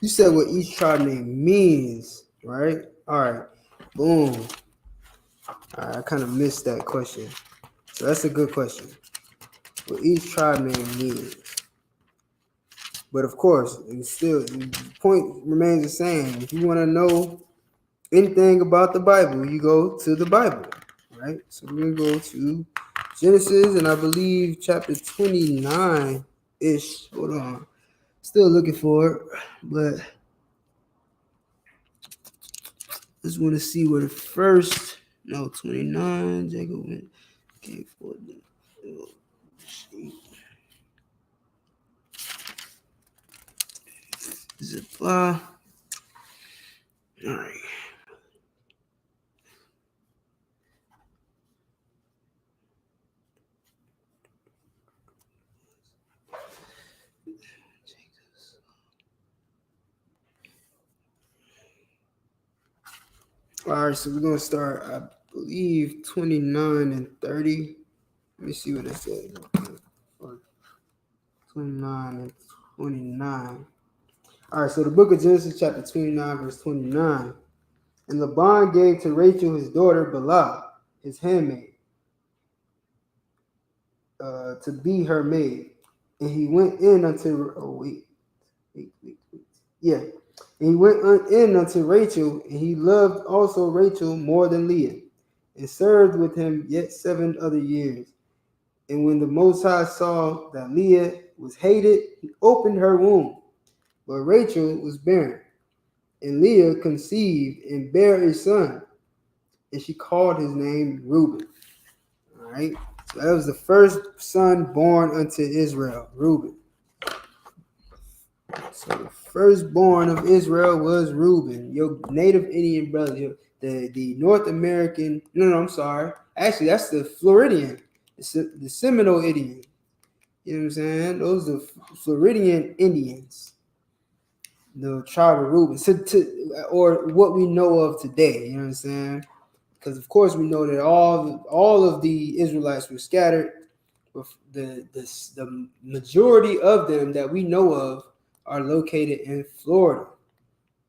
You said what each tribe name means, right? All right. Boom. All right, I kind of missed that question. So that's a good question. What each tribe name means. But of course, and still, the point remains the same. If you want to know anything about the Bible, you go to the Bible, right? So we're going to go to Genesis, and I believe chapter 29-ish. Hold on. Still looking for it, but just want to see where the first, 29, Jacob went, came forth. Is it fly? All right. All right, so we're going to start, I believe, 29 and 30. Let me see what it says. 29 and 29. All right, so the book of Genesis, chapter 29, verse 29. And Laban gave to Rachel his daughter Bilhah, his handmaid, to be her maid. And he went in unto, wait. Yeah. And he went in unto Rachel, and he loved also Rachel more than Leah, and served with him yet 7 other years. And when the Most High saw that Leah was hated, he opened her womb. But Rachel was barren, and Leah conceived and bare a son, and she called his name Reuben. All right. So that was the first son born unto Israel, Reuben. So the firstborn of Israel was Reuben, your native Indian brother, the North American. No, I'm sorry. Actually, that's the Floridian, the Seminole Indian. You know what I'm saying? Those are Floridian Indians, the tribe of Reuben. Or what we know of today. You know what I'm saying? Because of course we know that all of the Israelites were scattered. The majority of them that we know of are located in Florida.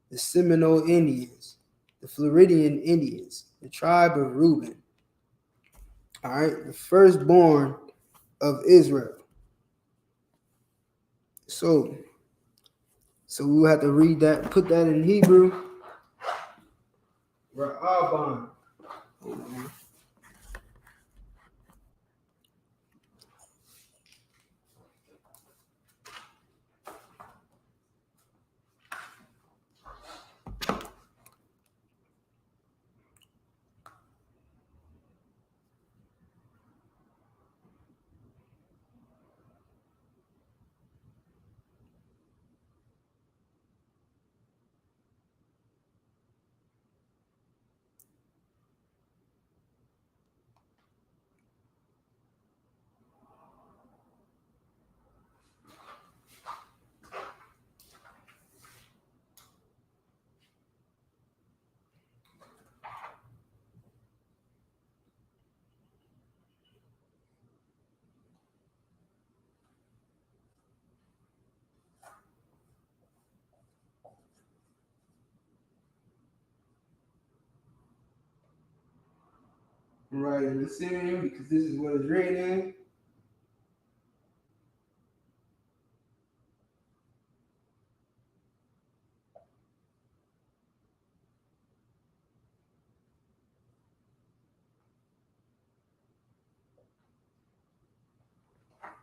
The Seminole Indians, the Floridian Indians, the tribe of Reuben. All right, the firstborn of Israel. So we will have to read that, put that in Hebrew. Ra'aban. Right in the Syrian, because this is what is written in.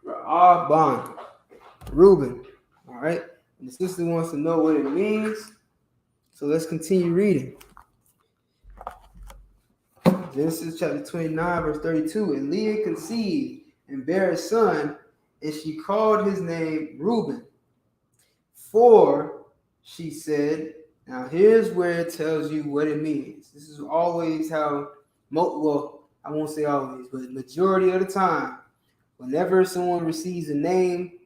Ra'aban. Reuben. All right. And the sister wants to know what it means. So let's continue reading. Genesis chapter 29, verse 32. And Leah conceived and bare a son, and she called his name Reuben. For, she said, now here's where it tells you what it means. This is always how, well, I won't say always, but the majority of the time, whenever someone receives a name,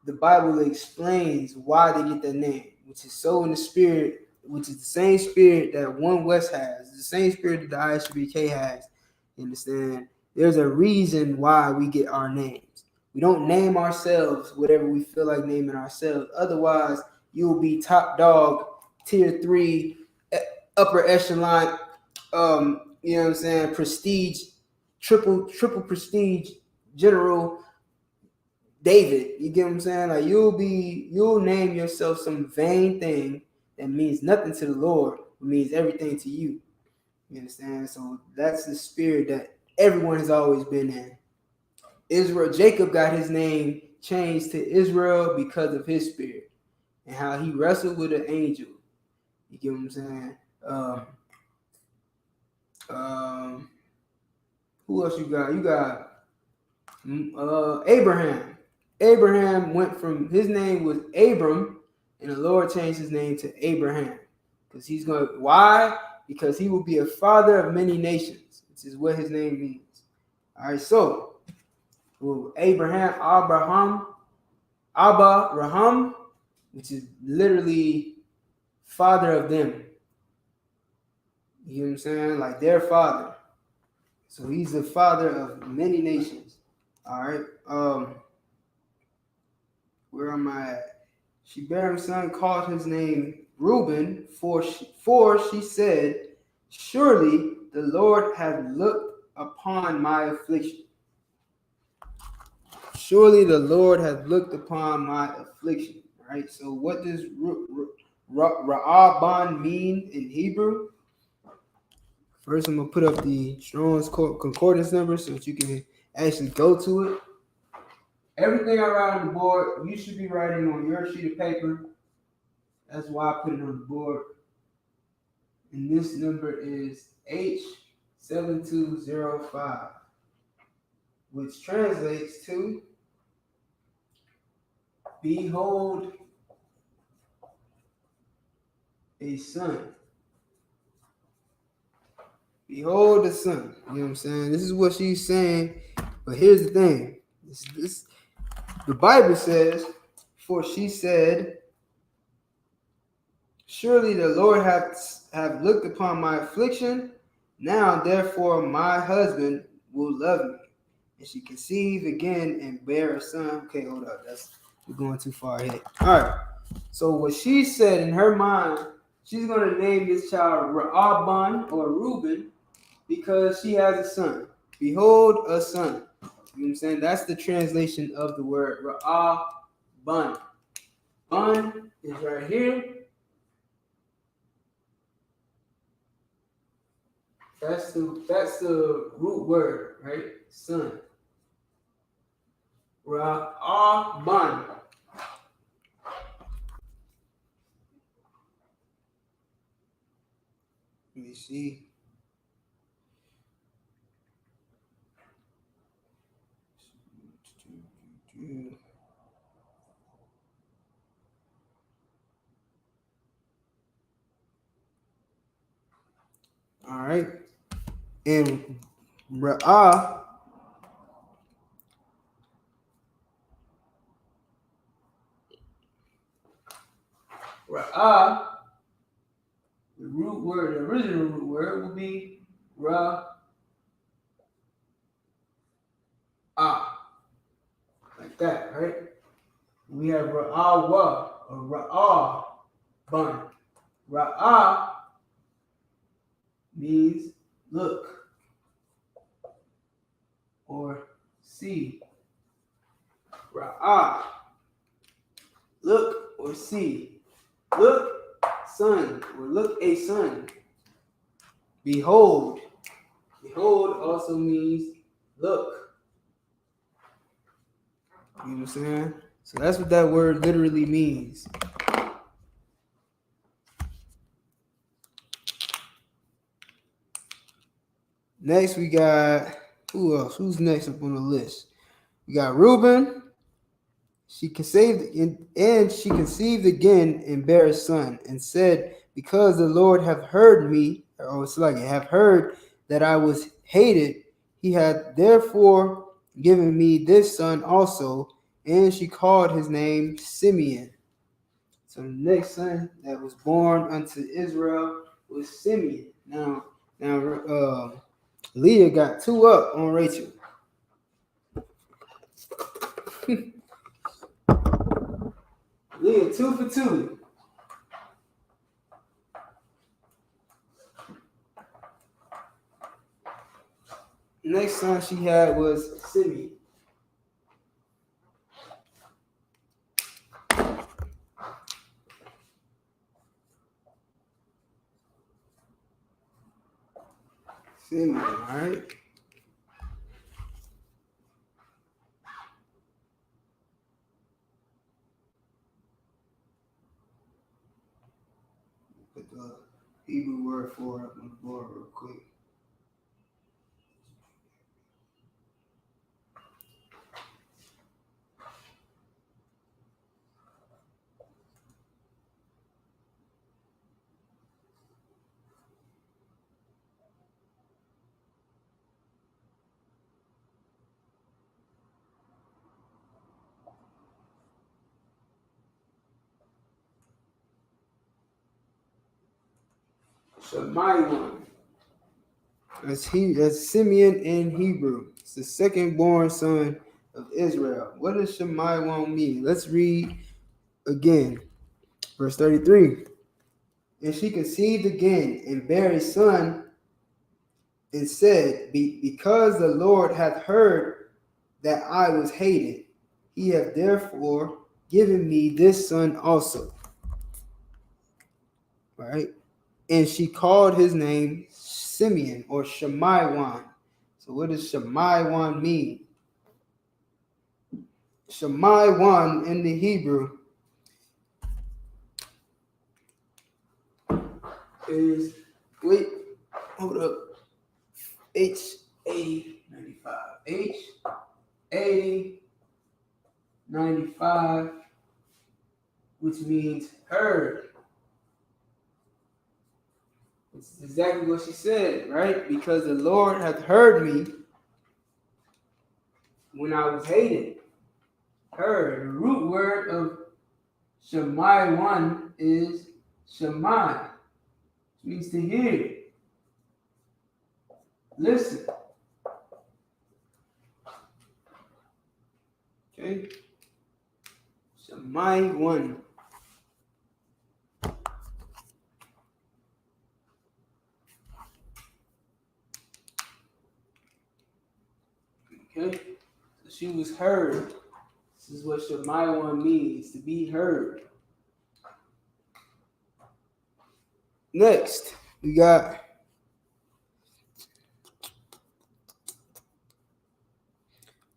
the Bible explains why they get that name, which is so in the spirit, which is the same spirit that One West has, the same spirit that the ISUPK has. You understand? There's a reason why we get our names. We don't name ourselves whatever we feel like naming ourselves. Otherwise, you'll be top dog, tier 3, upper echelon, you know what I'm saying, prestige, triple prestige general David. You get what I'm saying? Like you'll name yourself some vain thing that means nothing to the Lord, but means everything to you. You understand? So that's the spirit that everyone has always been in. Israel, Jacob got his name changed to Israel because of his spirit and how he wrestled with an angel. You get what I'm saying? Who else you got? You got Abraham. Abraham went from, his name was Abram, and the Lord changed his name to Abraham. Because he's going to, why? Because he will be a father of many nations, which is what his name means. All right, so Abraham, which is literally father of them. You know what I'm saying? Like their father. So he's the father of many nations. All right. Where am I at? She bare him son, called his name Reuben, for she said, surely the Lord hath looked upon my affliction. Surely the Lord hath looked upon my affliction. All right. So what does Ra'aban mean in Hebrew? First, I'm going to put up the Strong's Concordance number so that you can actually go to it. Everything I write on the board, you should be writing on your sheet of paper. That's why I put it on the board. And this number is H7205, which translates to, behold a son. Behold the son. You know what I'm saying? This is what she's saying. But here's the thing. The Bible says, for she said, surely the Lord have looked upon my affliction. Now, therefore, my husband will love me. And she conceived again and bare a son. Okay, hold up. We're going too far ahead. All right. So what she said in her mind, she's going to name this child Ra'aban or Reuben because she has a son. Behold, a son. You know what I'm saying? That's the translation of the word Ra'aban. Bun is right here. That's the root word, right? Son. Ra'aban. Let me see. All right. And Ra'ah the root word, the original root word will be Ra'ah. Like that, right? We have Ra'awa or Ra'aban. Ra'ah means look or see. Ra'ah, look or see. Look, son, or look, a son. Behold. Behold also means look. You know what I'm saying? So that's what that word literally means. Next, we got, who else? Who's next up on the list? We got Reuben. She conceived again and bare a son, and said, because the Lord have heard me, have heard that I was hated, he hath therefore given me this son also, and she called his name Simeon. So the next son that was born unto Israel was Simeon. Now, Leah got 2 up on Rachel. Leah 2 for 2. Next son she had was Simeon. Simeon, all right. Put the Hebrew word for it on the board real quick. Shemaiah. That's Simeon in Hebrew. It's the second born son of Israel. What does Shemaiah mean? Let's read again. Verse 33. And she conceived again and bare a son and said, because the Lord hath heard that I was hated, he hath therefore given me this son also. All right. And she called his name Simeon or Shemaiah. So what does Shemaiah mean? Shemaiah in the Hebrew is, wait, hold up, H8095. H8095, which means heard. It's exactly what she said, right? Because the Lord hath heard me when I was hated. Heard. The root word of Shemaiah is Shemai, which means to hear. Listen. Okay? Shemaiah. Okay? So she was heard. This is what Shemaiah means, to be heard. Next, we got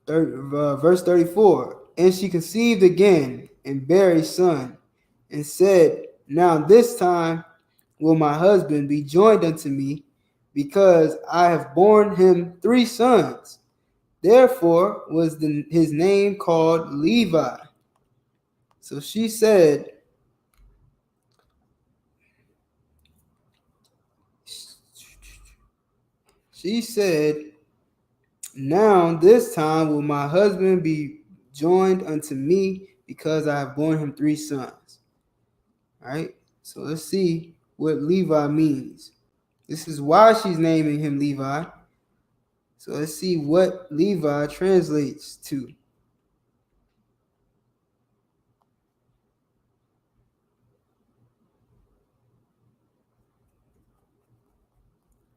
verse 34. And she conceived again and bare a son, and said, now this time will my husband be joined unto me, because I have borne him 3 sons. Therefore was his name called Levi. So she said, now this time will my husband be joined unto me, because I have borne him 3 sons. All right, so let's see what Levi means. This is why she's naming him Levi. So let's see what Levi translates to.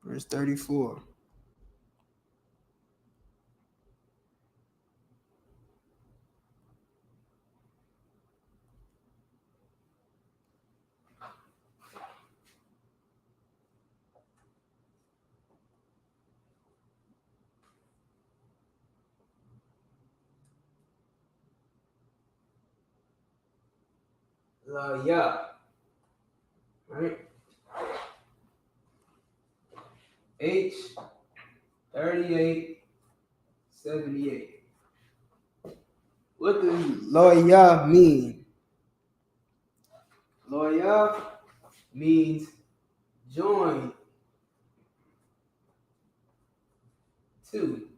Verse 34. Yeah. Right? H3878. What does Loya mean? Loya means join to.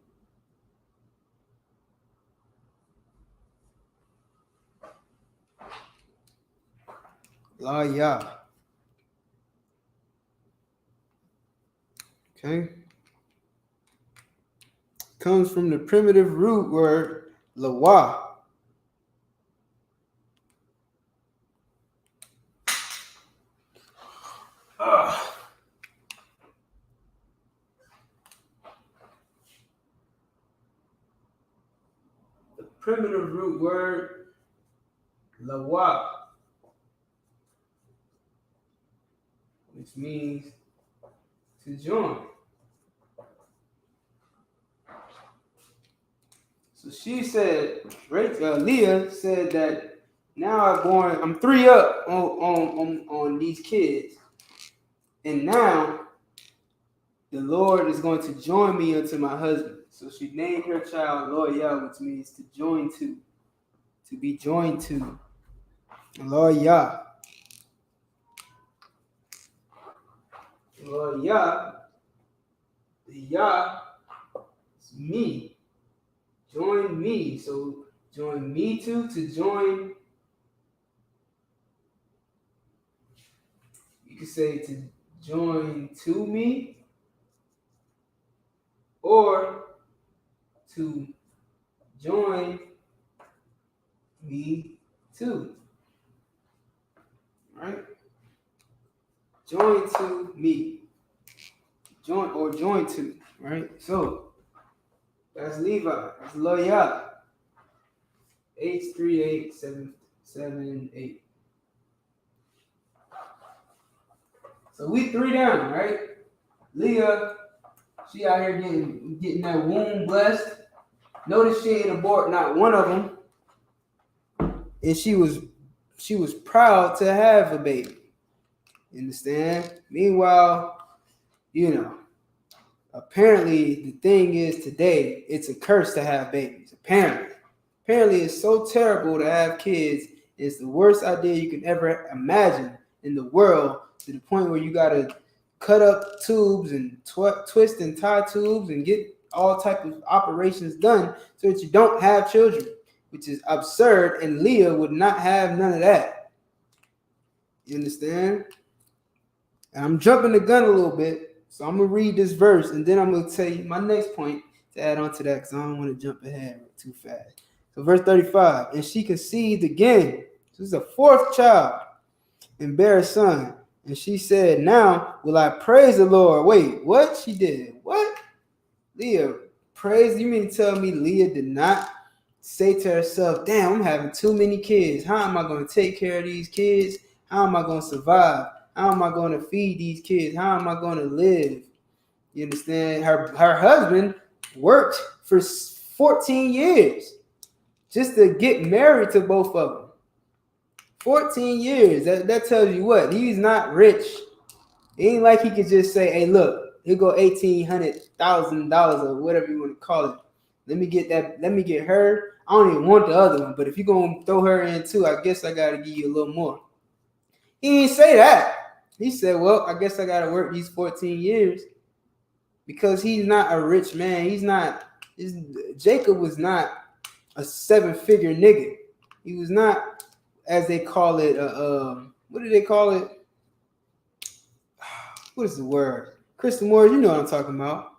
Loya. Okay. Comes from the primitive root word lawa. primitive root word, lawa, which means to join. So she said, Leah said that now I'm 3 up on these kids, and now the Lord is going to join me unto my husband. So she named her child Loyah, which means to join to be joined to. Loyah. Loyah, the Yah is me. Join me. So join me to join. You could say to join to me, or to join me to. Right? Join to me. Join to. Right? So that's Levi. That's Loyah. H38778. So we 3 down, right? Leah, she out here getting that womb blessed. Notice she ain't abort not one of them, and she was proud to have a baby. You understand? Meanwhile, apparently the thing is today it's a curse to have babies. Apparently it's so terrible to have kids. It's the worst idea you can ever imagine in the world, to the point where you gotta cut up tubes and twist and tie tubes and get all type of operations done so that you don't have children, which is absurd. And Leah would not have none of that. You understand? And I'm jumping the gun a little bit, so I'm gonna read this verse and then I'm gonna tell you my next point to add on to that, because I don't want to jump ahead too fast. So verse 35, and she conceived again. This is a 4th child, and bare a son. And she said, now will I praise the Lord. Wait, what? She did what? Leah praise? You mean to tell me Leah did not say to herself, damn, I'm having too many kids. How am I going to take care of these kids? How am I going to survive? How am I going to feed these kids? How am I going to live? You understand? Her husband worked for 14 years just to get married to both of them. 14 years. That tells you what? He's not rich. It ain't like he could just say, hey, look, here go $1,800,000 or whatever you want to call it. Let me get that. Let me get her. I don't even want the other one, but if you're going to throw her in too, I guess I got to give you a little more. He didn't say that. He said, well, I guess I got to work these 14 years, because he's not a rich man. Jacob was not a 7-figure nigga. He was not, as they call it, what do they call it? What is the word? Kristen Moore, you know what I'm talking about.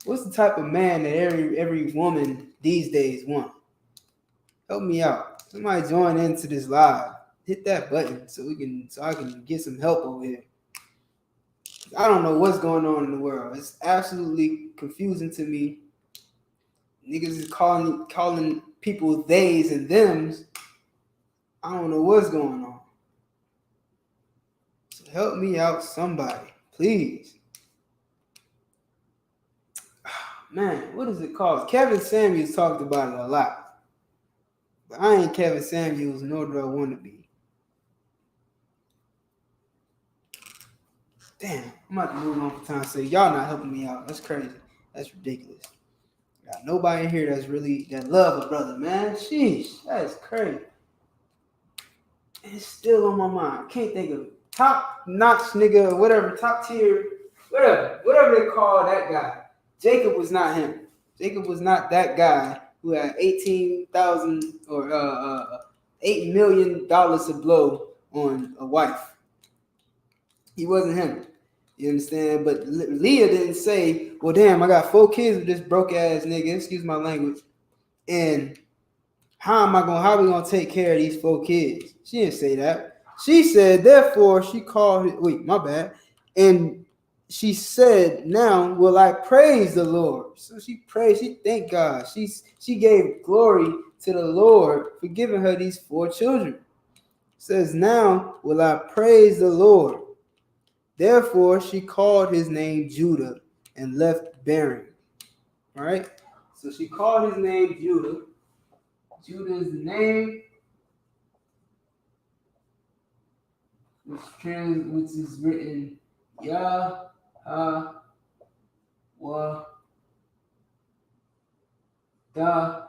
What's the type of man that every woman these days want? Help me out. Somebody join into this live. Hit that button so I can get some help over here. I don't know what's going on in the world. It's absolutely confusing to me. Niggas is calling people theys and thems. I don't know what's going on. So help me out, somebody, please. Man, what is it called? Kevin Samuels talked about it a lot. But I ain't Kevin Samuels, nor do I want to be. Damn, I'm about to move on for time. So y'all not helping me out. That's crazy. That's ridiculous. Got nobody in here that love a brother, man. Sheesh, that is crazy. It's still on my mind. Can't think of top notch nigga or whatever, top tier, whatever they call that guy. Jacob was not him. Jacob was not that guy who had $18,000 or $8 million to blow on a wife. He wasn't him. You understand? But Leah didn't say, well, damn, I got 4 kids with this broke ass nigga, excuse my language, and how are we gonna take care of these 4 kids? She didn't say that. She said, therefore, she called it, wait, my bad. And she said, now will I praise the Lord. So she praised, she thanked God. She gave glory to the Lord for giving her these 4 children. It says, now will I praise the Lord. Therefore, she called his name Judah and left bearing. All right? So she called his name Judah. Judah is the name which is written Yah wa da.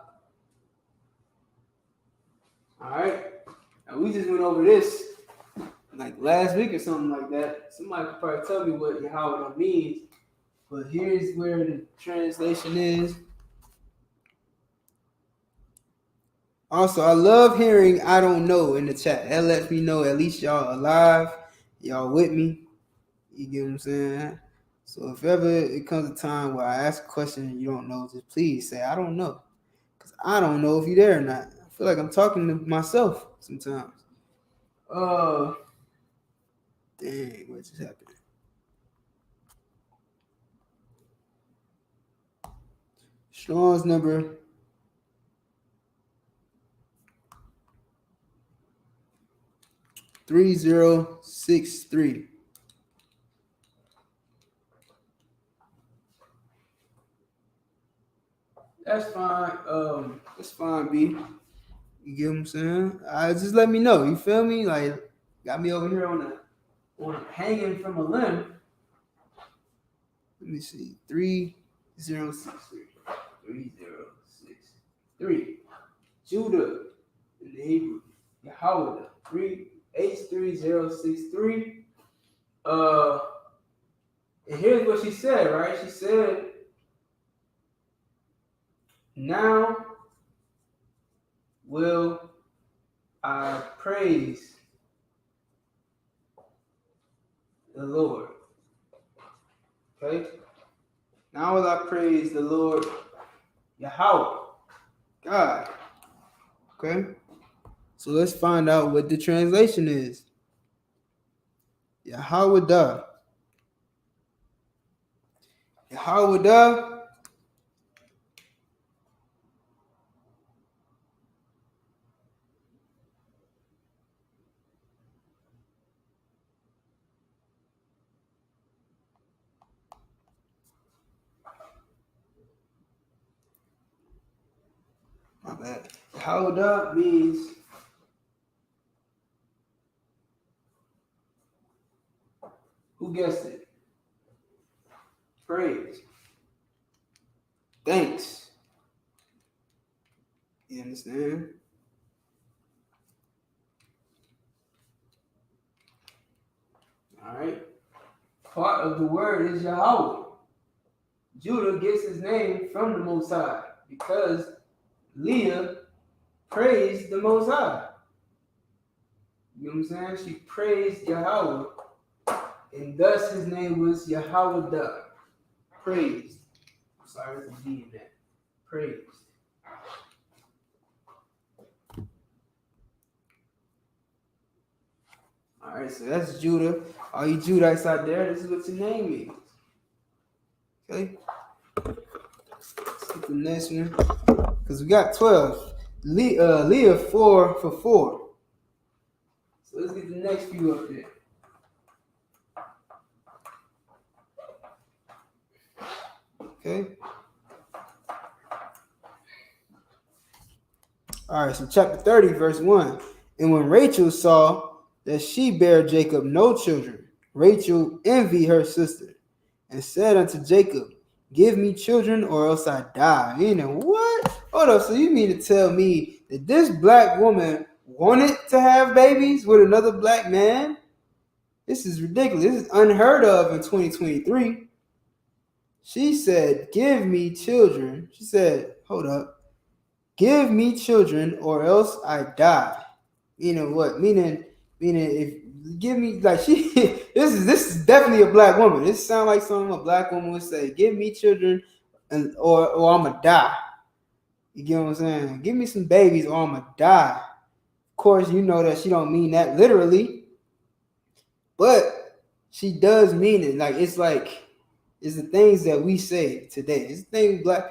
All right. Now we just went over this like last week or something like that. Somebody could probably tell me what Yahweh means, but here's where the translation is. Also, I love hearing I don't know in the chat. That lets me know at least y'all alive, y'all with me. You get what I'm saying? So if ever it comes a time where I ask a question and you don't know, just please say I don't know. Because I don't know if you're there or not. I feel like I'm talking to myself sometimes. Dang, what just happened? Strong's number 3063. That's fine. That's fine, B. You get what I'm saying? Just let me know. You feel me? Like, got me over here on a hanging from a limb. Let me see. 3063. 3063. Judah in the Hebrew. Yahweh. 3063. And here's what she said, right? She said, now will I praise the Lord. Okay? Now will I praise the Lord Yahweh, God. Okay? So let's find out what the translation is. Yahweh da. Yahweh da. My bad. Yahweh da means who guessed it? Praise. Thanks. You understand? All right. Part of the word is Yahweh. Judah gets his name from the Most High because Leah praised the Most High. You know what I'm saying? She praised Yahweh, and thus his name was Yahweh da. Praised. I'm sorry, there's a D in that. Praised. All right, so that's Judah. All you Judites out there, this is what your name means. Okay? Let's get the next one. Because we got 12. Leah 4 for 4. So let's get the next few up there. Okay? All right, so chapter 30, verse 1. And when Rachel saw that she bare Jacob no children, Rachel envied her sister and said unto Jacob, give me children or else I die. You know what? Hold up, so you mean to tell me that this black woman wanted to have babies with another black man? This is ridiculous. This is unheard of in 2023. She said, give me children. She said, hold up. Give me children or else I die. You know what? Meaning if give me like she this is definitely a black woman. This sounds like something a black woman would say. Give me children or I'm gonna die. You get what I'm saying? Give me some babies or I'm gonna die. Of course, you know that she don't mean that literally, but she does mean it. It's the things that we say today. It's the things black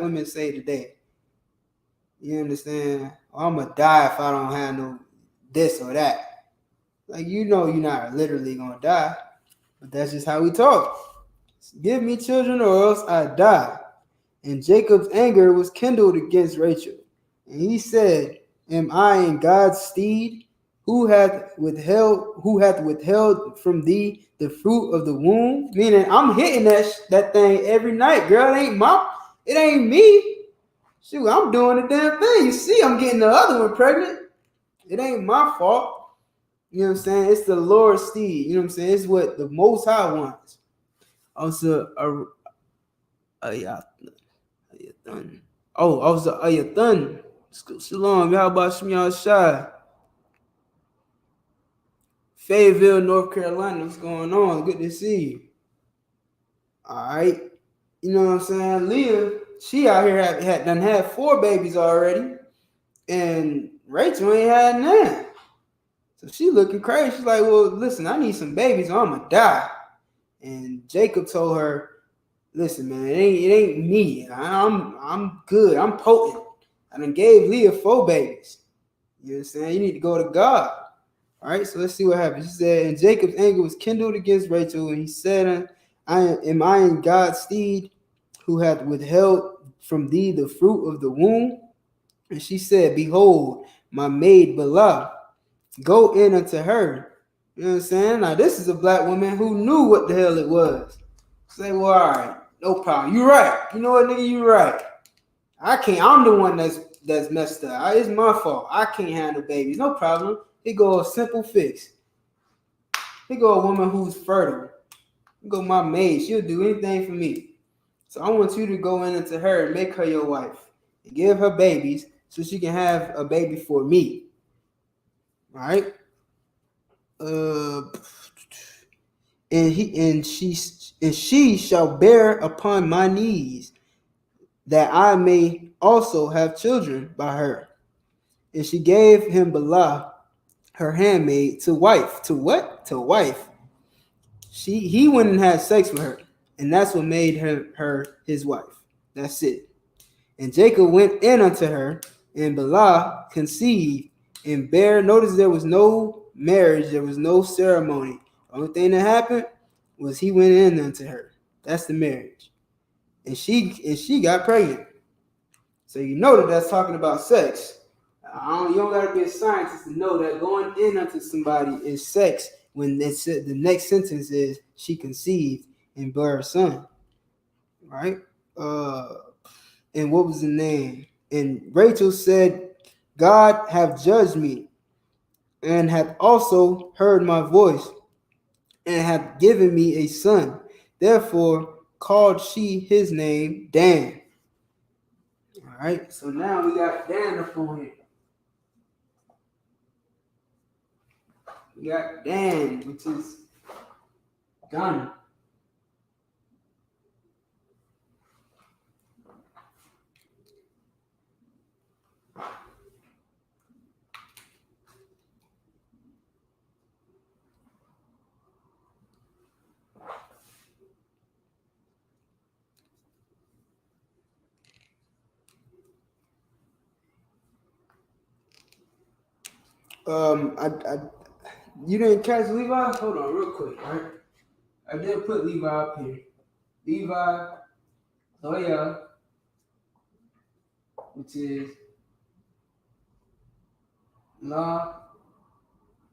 women say today. You understand? I'm going to die if I don't have no this or that. Like, you know, you're not literally going to die, but that's just how we talk. Give me children or else I die. And Jacob's anger was kindled against Rachel. And he said, am I in God's stead? Who hath withheld from thee the fruit of the womb? Meaning, I'm hitting that thing every night, girl. It ain't me. Shoot, I'm doing the damn thing. You see, I'm getting the other one pregnant. It ain't my fault. You know what I'm saying? It's the Lord's steed. You know what I'm saying? It's what the Most High wants. Also, also Ayathan. Shalom. How about Shemyal Shai? Fayetteville, North Carolina. What's going on? Good to see you. All right. You know what I'm saying? Leah, she out here had 4 babies already. And Rachel ain't had none. So she looking crazy. She's like, well, listen, I need some babies or I'm going to die. And Jacob told her, listen, man, it ain't me. I'm good. I'm potent. I done gave Leah 4 babies. You know what I'm saying? You need to go to God. All right, so let's see what happens. He said, and Jacob's anger was kindled against Rachel, and he said, am I in God's stead, who hath withheld from thee the fruit of the womb? And she said, behold, my maid Bala, go in unto her. You know what I'm saying? Now, this is a black woman who knew what the hell it was. Say, well, all right, no problem. You right. You know what, nigga, you right. I'm the one that's messed up. It's my fault. I can't handle babies. No problem. Here go a simple fix. Here go a woman who's fertile. Here go my maid. She'll do anything for me. So I want you to go in into her and make her your wife. And give her babies so she can have a baby for me. All right? And she shall bear upon my knees, that I may also have children by her. And she gave him Bala, her handmaid, to wife. To what? To wife. He went and had sex with her, and that's what made her his wife. That's it. And Jacob went in unto her, and Bala conceived and bare. Notice there was no marriage, there was no ceremony. The only thing that happened was he went in unto her. That's the marriage. And she got pregnant. So you know that that's talking about sex. You don't gotta be a scientist to know that going in unto somebody is sex. When the next sentence is she conceived and bare a son, right? And what was the name? And Rachel said, God hath judged me, and hath also heard my voice, and hath given me a son. Therefore called she his name Dan. All right, so now we got Dan up on here. We got Dan, which is Ghana. You didn't catch Levi? Hold on, real quick, all right? I did put Levi up here. Levi, oh yeah, which is La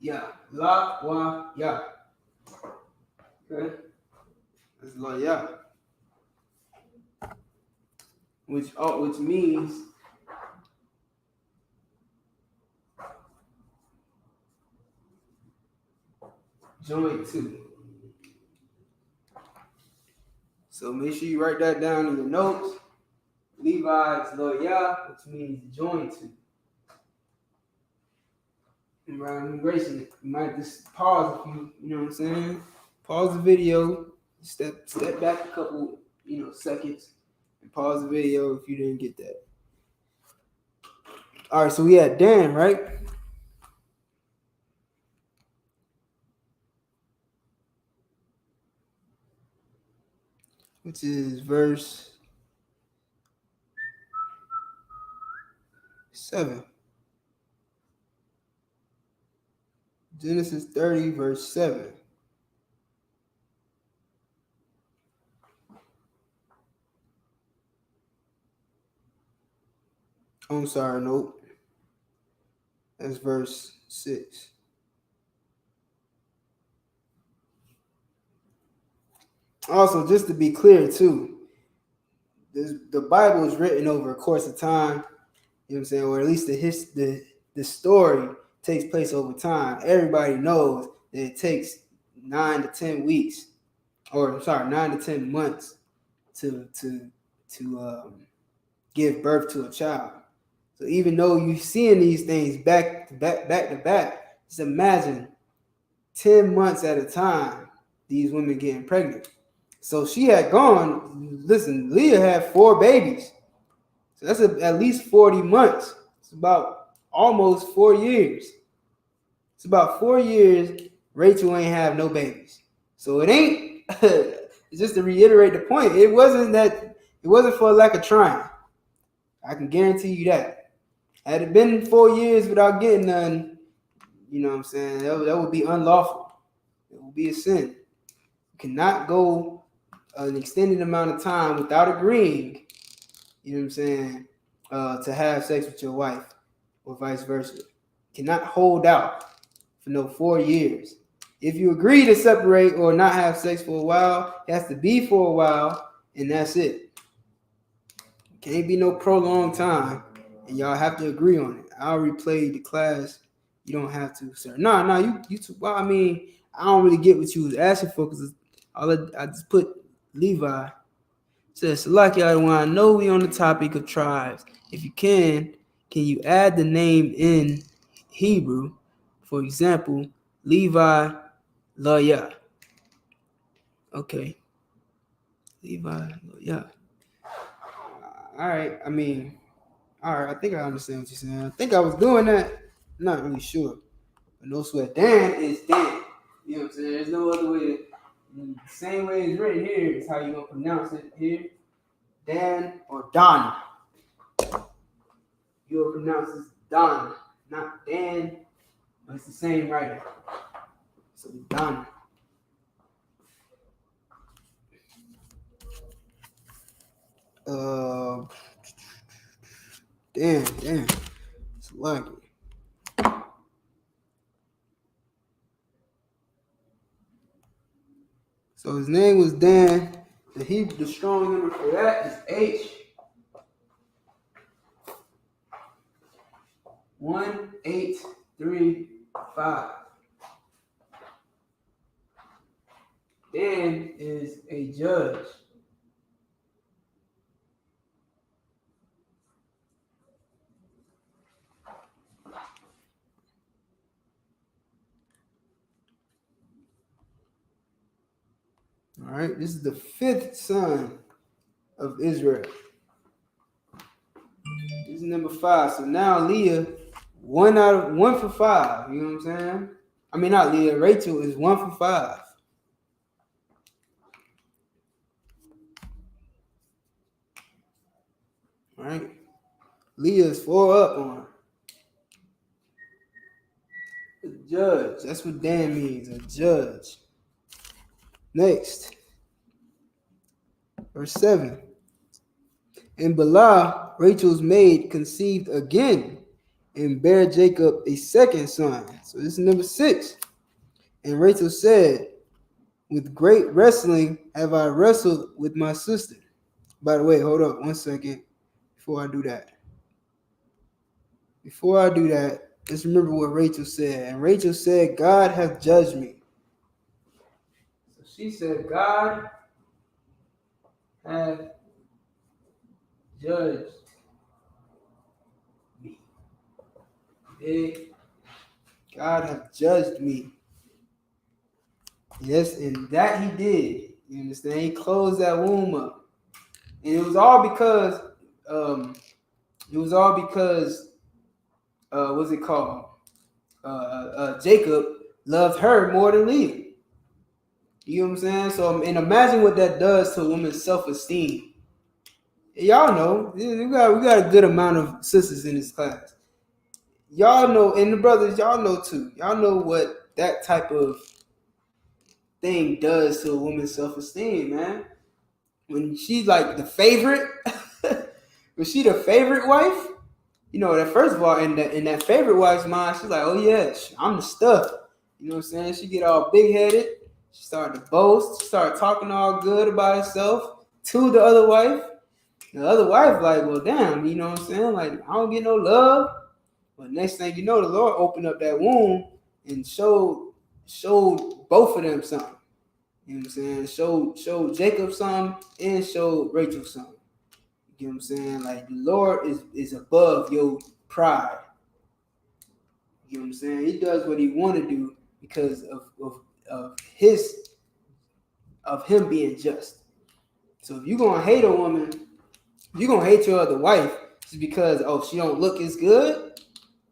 Wa Ya. Okay, that's La Ya, which means joint two. So make sure you write that down in your notes. Levi is La Ya, which means joint two. I'm racing it. You might just pause if you know what I'm saying? Pause the video, step back a couple, seconds, and pause the video if you didn't get that. All right, so we had Dan, right? Which is verse 7. Genesis 30, verse 7. I'm sorry, nope. That's verse 6. Also, just to be clear, too, the Bible is written over a course of time, you know what I'm saying, or at least the story takes place over time. Everybody knows that it takes 9 to 10 weeks, or sorry, 9 to 10 months to give birth to a child. So even though you're seeing these things back to back, just imagine 10 months at a time, these women getting pregnant. So she had gone, listen, Leah had 4 babies. So that's at least 40 months. It's about almost 4 years. It's about 4 years Rachel ain't have no babies. So it ain't, just to reiterate the point, it wasn't for lack of trying. I can guarantee you that. Had it been 4 years without getting none, you know what I'm saying, that would be unlawful. It would be a sin. You cannot go an extended amount of time without agreeing, you know what I'm saying, to have sex with your wife or vice versa. You cannot hold out for no 4 years. If you agree to separate or not have sex for a while, it has to be for a while, and that's it. Can't be no prolonged time, and y'all have to agree on it. I'll replay the class. You don't have to, sir. No, you too. Well, I mean, I don't really get what you was asking for because I just put Levi. Says, Salaki, I want to know we on the topic of tribes. If you can you add the name in Hebrew? For example, Levi, Laya. Okay. Levi, Laya. All right. I mean, all right. I think I understand what you're saying. I think I was doing that. Not really sure. But no sweat. Dan is Dan. You know what I'm saying? There's no other way. The same way it's written here is how you're going to pronounce it here. Dan or Don. You'll pronounce this Don, not Dan, but it's the same writer. So Don. Damn. It's lucky. So his name was Dan. The strong number for that is H. 1835. Dan is a judge. All right, this is the 5th son of Israel. This is number 5. So now Leah, 1 for 5. You know what I'm saying? I mean, not Leah. Rachel is 1 for 5. All right. Leah is 4 up on her. A judge. That's what Dan means. A judge. Next. Verse 7. And Bala, Rachel's maid, conceived again and bare Jacob a second son. So this is number 6. And Rachel said, with great wrestling have I wrestled with my sister. By the way, hold up 1 second before I do that. Let's remember what Rachel said. And Rachel said, God hath judged me. So she said, God hath judged me. God hath judged me. Yes, and that he did. You understand? He closed that womb up. And it was all because what's it called? Jacob loved her more than Leah. You know what I'm saying? So, and imagine what that does to a woman's self-esteem. Y'all know we got a good amount of sisters in this class. Y'all know, and the brothers, y'all know too. Y'all know what that type of thing does to a woman's self-esteem, man. When she's like the favorite, when she the favorite wife, you know that first of all, in that favorite wife's mind, she's like, oh yeah, I'm the stuff. You know what I'm saying? She get all big headed. She started to boast. She started talking all good about herself to the other wife. The other wife like, well, damn, you know what I'm saying? Like, I don't get no love. But next thing you know, the Lord opened up that womb and showed both of them something. You know what I'm saying? Showed Jacob something and showed Rachel something. You know what I'm saying? Like the Lord is above your pride. You know what I'm saying? He does what he want to do because of him being just. So if you're gonna hate a woman, you're gonna hate your other wife just because she don't look as good,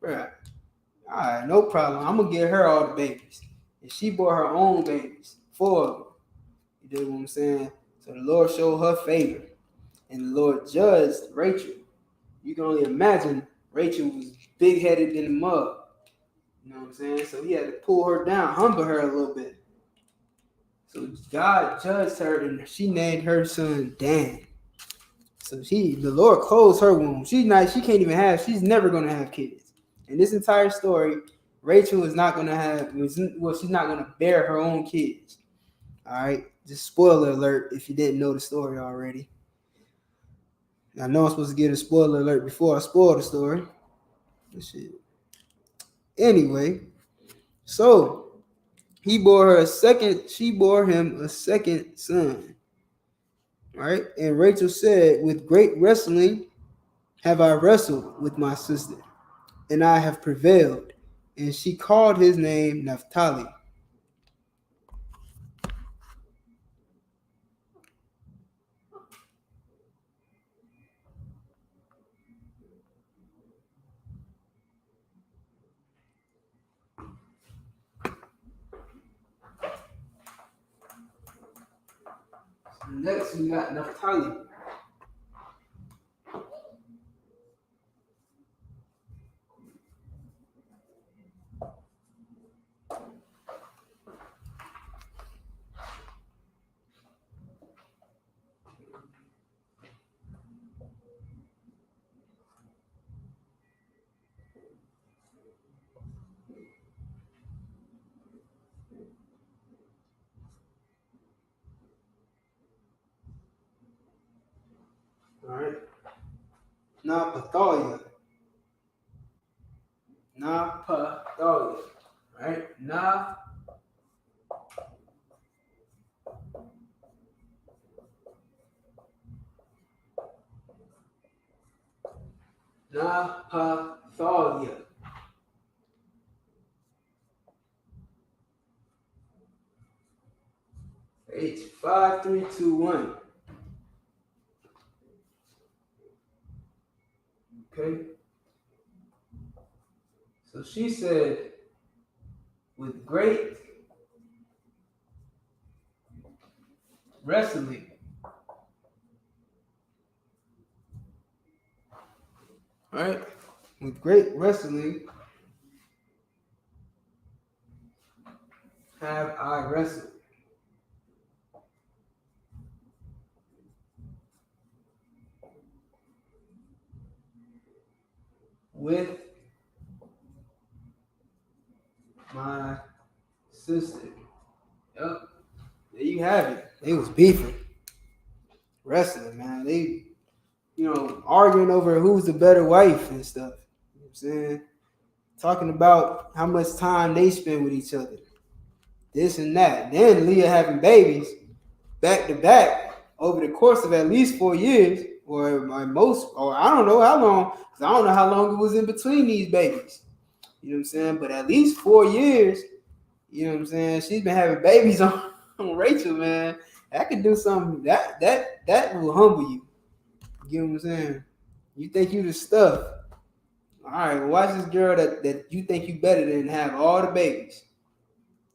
bruh. All right, no problem. I'm gonna get her all the babies, and she bore her own babies, 4 of them. You know what I'm saying? So the Lord showed her favor, and the Lord judged Rachel. You can only imagine Rachel was big headed in the mud. You know what I'm saying? So he had to pull her down, humble her a little bit. So God judged her, and she named her son Dan. So the Lord closed her womb. She's never gonna have kids. In this entire story, Rachel is not gonna have. Well, she's not gonna bear her own kids. All right, just spoiler alert if you didn't know the story already. I know I'm supposed to give a spoiler alert before I spoil the story. Shit. Anyway, so she bore him a second son. Right? And Rachel said, with great wrestling have I wrestled with my sister, and I have prevailed. And she called his name Naphtali. Next, we got Naphtali. All right. Naphtali. Right? Naphtali. Page 5321. Okay. So she said, with great wrestling. Right? With great wrestling have I wrestled. With my sister. Yep. There you have it. They was beefing. Wrestling, man. They, arguing over who's the better wife and stuff. You know what I'm saying? Talking about how much time they spend with each other. This and that. Then Leah having babies back to back over the course of at least 4 years, or I don't know how long, because I don't know how long it was in between these babies. You know what I'm saying? But at least 4 years, you know what I'm saying? She's been having babies on Rachel, man. That could do something that will humble you. You know what I'm saying? You think you the stuff. All right, well, watch this girl that you think you better than have all the babies.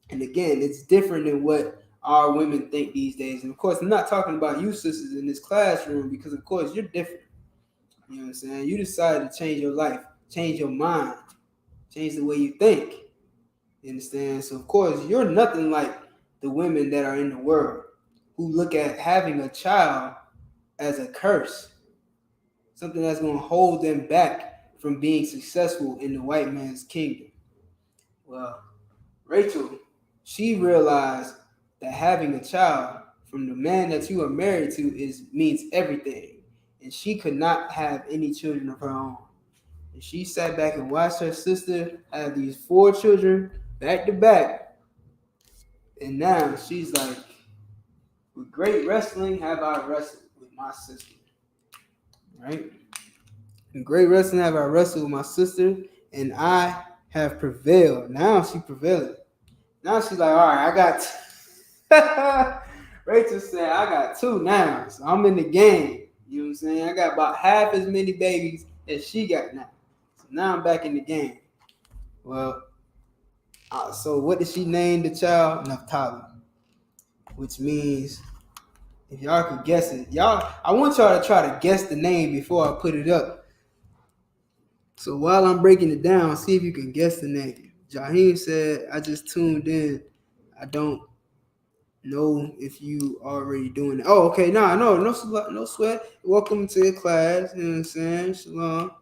And again, it's different than what our women think these days. And of course, I'm not talking about you sisters in this classroom because, of course, you're different. You know what I'm saying? You decided to change your life, change your mind, change the way you think. You understand? So, of course, you're nothing like the women that are in the world who look at having a child as a curse, something that's going to hold them back from being successful in the white man's kingdom. Well, Rachel, she realized that having a child from the man that you are married to means everything, and she could not have any children of her own. And she sat back and watched her sister have these 4 children back to back, and now she's like, with great wrestling have I wrestled with my sister, right? In great wrestling have I wrestled with my sister, and I have prevailed. Now she prevailing. Now she's like, all right, I got Rachel said, I got 2 now. So I'm in the game. You know what I'm saying? I got about half as many babies as she got now. So now I'm back in the game. Well, so what did she name the child? Naphtali, which means, if y'all could guess it, I want y'all to try to guess the name before I put it up. So while I'm breaking it down, see if you can guess the name. Jaheem said, I just tuned in. I don't know if you already doing it. Oh, okay. No sweat. Welcome to your class. You know what I'm saying? Shalom.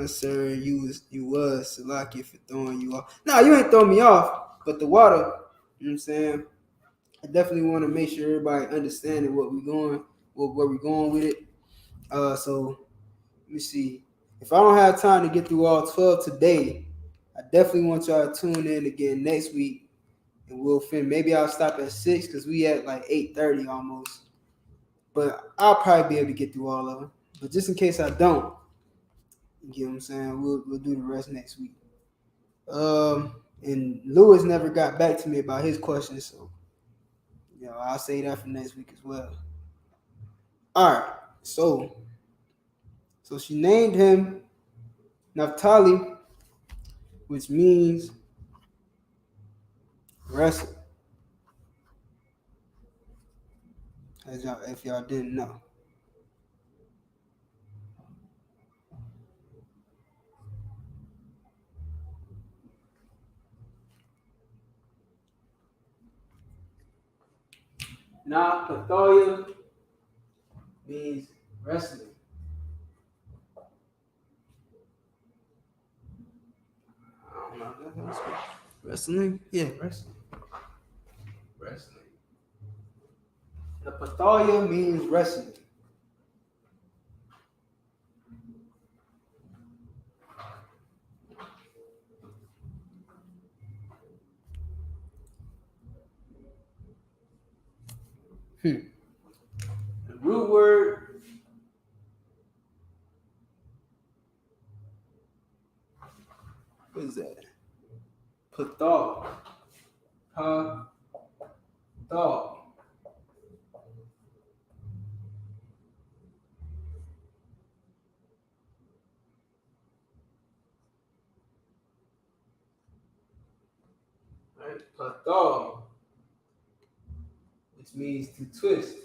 Sir, you was Salaki for throwing you off. No, you ain't throwing me off, but the water, you know what I'm saying? I definitely want to make sure everybody understanding where we're going with it. So let me see. If I don't have time to get through all 12 today, I definitely want y'all to tune in again next week, and we'll finish. Maybe I'll stop at 6 because we at like 8:30 almost. But I'll probably be able to get through all of them. But just in case I don't, you know what I'm saying, we'll do the rest next week. And Lewis never got back to me about his questions, so I'll say that for next week as well. All right, so she named him Naphtali, which means wrestle. If y'all didn't know. Now, Patholia means wrestling. I don't know. Wrestling? Yeah, wrestling. Wrestling. The Patholia means wrestling. The root word what is that? Pathol. Pathol. Right? Pathol, which means to twist.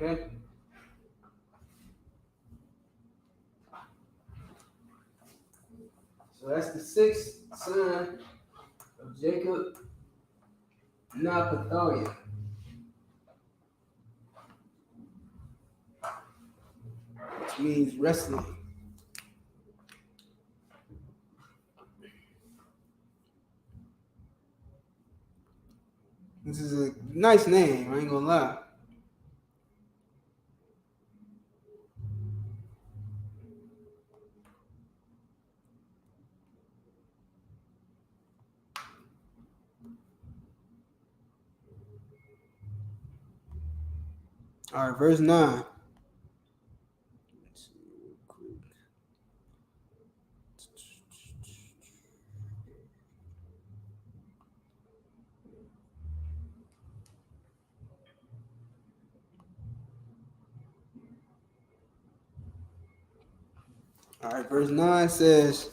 Okay? So that's the 6th son of Jacob, Naphtali, which means wrestling. This is a nice name, I ain't gonna lie. All right, verse 9. All right, verse 9 says,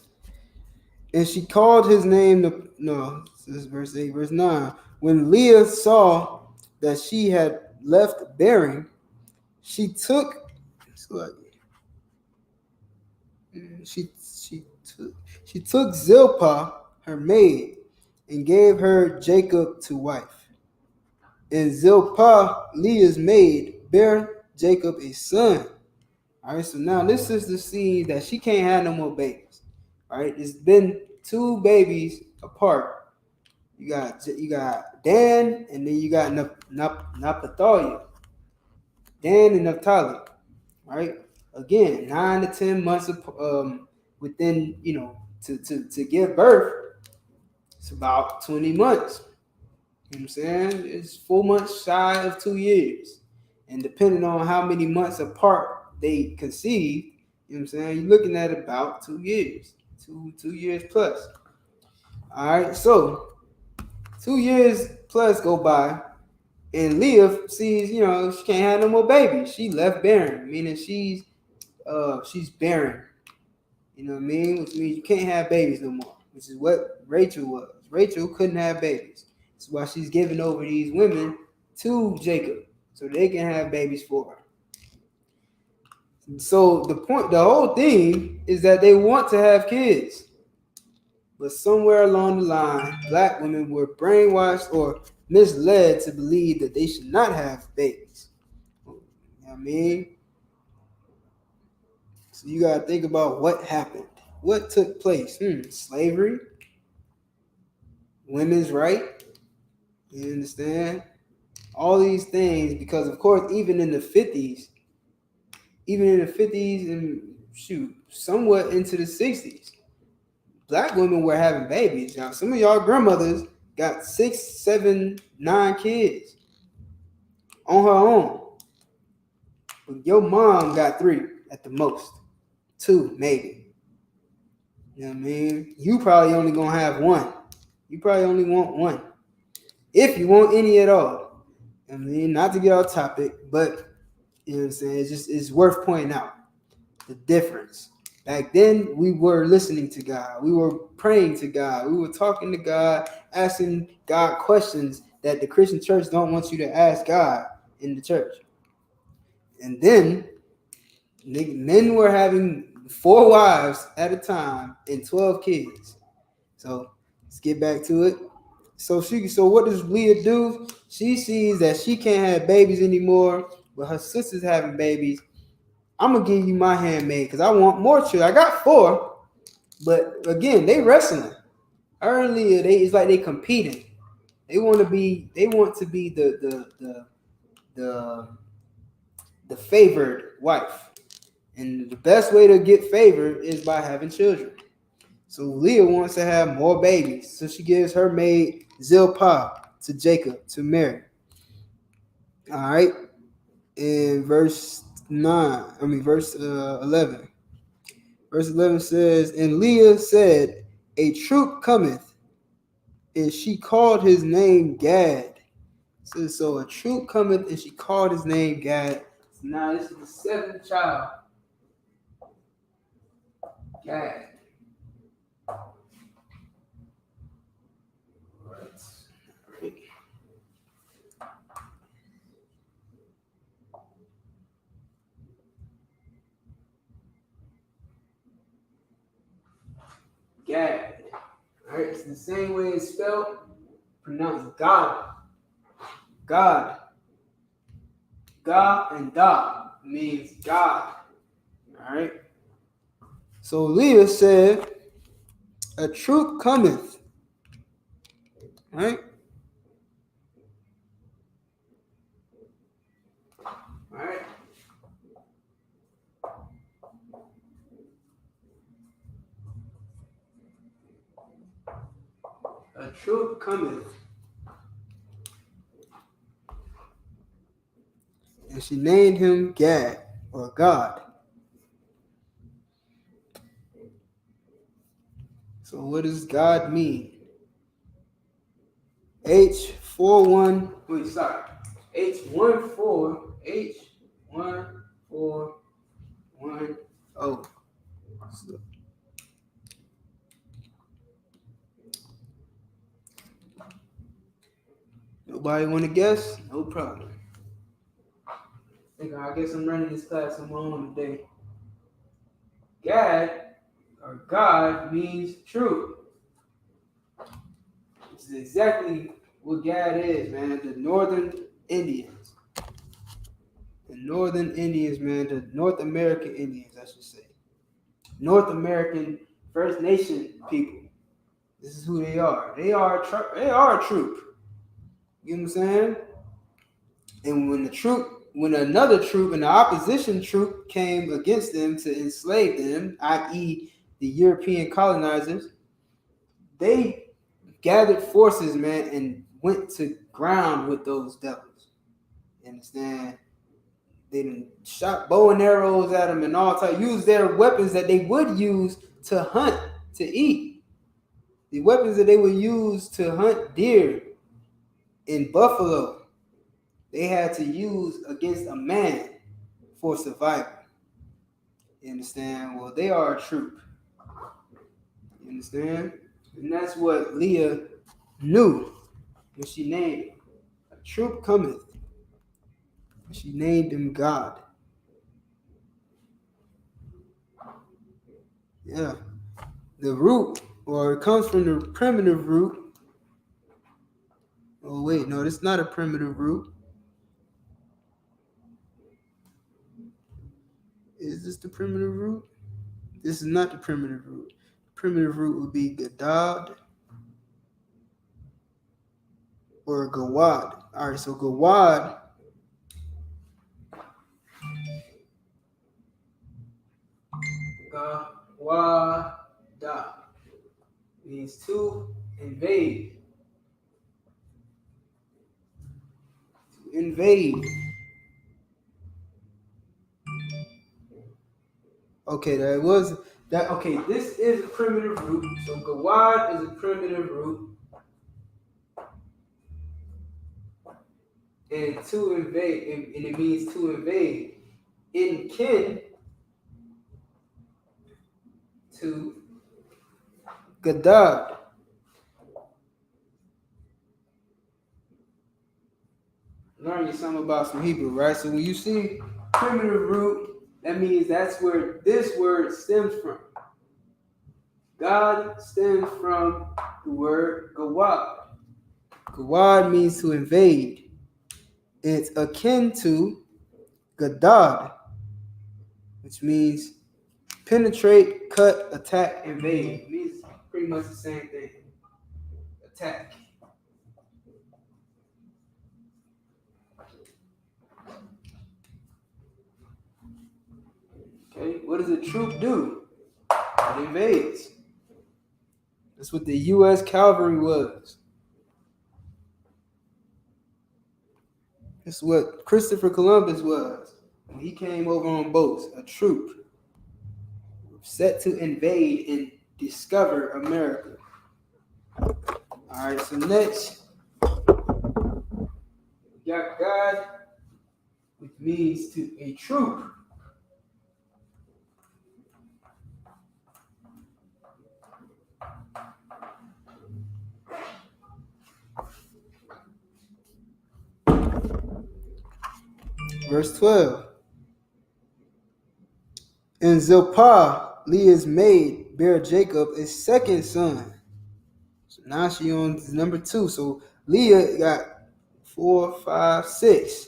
and she called his name, this is verse 8, verse 9. When Leah saw that she had left bearing, she took, she, she, took, she took Zilpah, her maid, and gave her Jacob to wife. And Zilpah, Leah's maid, bare Jacob a son. All right, so now this is the scene that she can't have no more babies. All right, it's been 2 babies apart. You got Dan, and then you got Naphtali. Dan and Naphtali. Right? Again, 9 to 10 months of within, to give birth, it's about 20 months. You know what I'm saying? It's 4 months shy of 2 years. And depending on how many months apart they conceived, you know what I'm saying, you're looking at about 2 years. 2 years plus. All right, so 2 years plus go by, and Leah sees, she can't have no more babies. She left barren, meaning she's barren. You know what I mean? Which means you can't have babies no more, which is what Rachel was. Rachel couldn't have babies. That's why she's giving over these women to Jacob so they can have babies for her. So the whole thing is that they want to have kids. But somewhere along the line, black women were brainwashed or misled to believe that they should not have babies. You know what I mean? So you got to think about what happened. What took place? Slavery, women's right, you understand? All these things, because of course, even in the 50s and somewhat into the 60s, black women were having babies. Now, some of y'all grandmothers got 6, 7, 9 kids on her own. But your mom got 3 at the most. 2, maybe. You know what I mean? You probably only gonna have 1. You probably only want 1. If you want any at all. I mean, not to get off topic, but you know what I'm saying? It's worth pointing out the difference. Back then, we were listening to God. We were praying to God. We were talking to God, asking God questions that the Christian church don't want you to ask God in the church. And then, men were having 4 wives at a time and 12 kids. So, let's get back to it. So what does Leah do? She sees that she can't have babies anymore, but her sister's having babies. I'm gonna give you my handmaid because I want more children. I got 4, but again, they wrestling. Earlier, it's like they competing. They want to be the favored wife, and the best way to get favored is by having children. So Leah wants to have more babies, so she gives her maid Zilpah to Jacob to marry. All right, in verse 11. Verse 11 says, and Leah said, a troop cometh, and she called his name Gad. So a troop cometh, and she called his name Gad. So now this is the 7th child. Gad. Gad. All right, it's the same way it's spelled, pronounced God. God. God and Da means God. All right. So Leah said, a troop cometh. All right. All right. A troop cometh. And she named him Gad, or God. So what does God mean? H14, wait, sorry. H1410. Nobody want to guess? No problem. I guess I'm running this class on my own today. Gad, or God, means truth. This is exactly what Gad is, man. The Northern Indians. The Northern Indians, man. The North American Indians, I should say. North American First Nation people. This is who they are. They are a troop. You know what I'm saying? And when another troop, an opposition troop, came against them to enslave them, i.e., the European colonizers, they gathered forces, man, and went to ground with those devils. You understand? They shot bow and arrows at them and all type. Used their weapons that they would use to hunt, to eat. The weapons that they would use to hunt deer and buffalo, they had to use against a man for survival. You understand? Well, they are a troop. You understand? And that's what Leah knew when she named him. A troop cometh. She named him God. Yeah. The root, or it comes from the primitive root. Oh, wait, no, it's not a primitive root. Is this the primitive root? This is not the primitive root. The primitive root would be Gadad or Gawad. All right, so Gawad Gawada means to invade. To invade. Okay, okay, this is a primitive root. So Gawad is a primitive root. And to invade, and it means to invade. In kin to Gadad. Learn you something about some Hebrew, right? So when you see primitive root, that means that's where this word stems from. God stems from the word Gawad. Gawad means to invade. It's akin to Gadad, which means penetrate, cut, attack, invade. It means pretty much the same thing. Attack. Okay, what does a troop do? It invades. That's what the U.S. cavalry was. That's what Christopher Columbus was when he came over on boats, a troop set to invade and discover America. All right, so next, we got God, which means to a troop. Verse 12. And Zilpah, Leah's maid, bare Jacob a second son. So now she on number 2. So Leah got 4, 5, 6,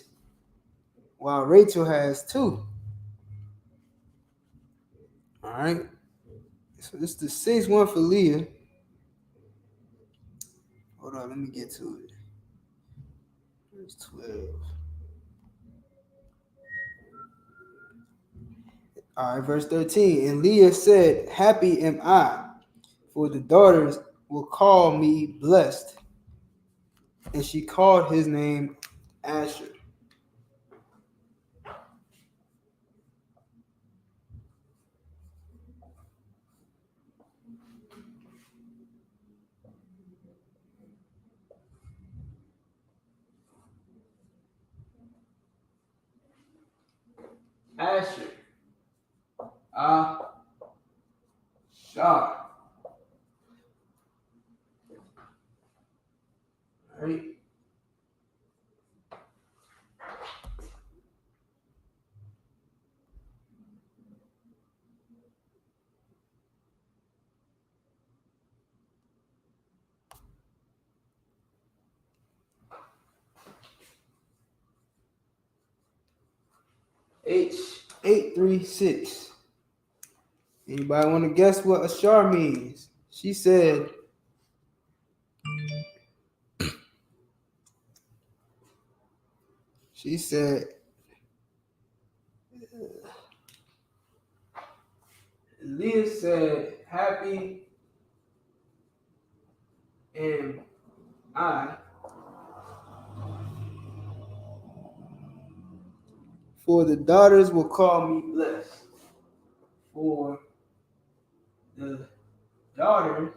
while Rachel has 2. All right. So this is the 6th one for Leah. Hold on, let me get to it. Verse 12. All right, verse 13. And Leah said, happy am I, for the daughters will call me blessed. And she called his name Asher. Shah. All right. H836. Anybody want to guess what Ashar means? She said, Leah said, happy am I, for the daughters will call me blessed. For the daughters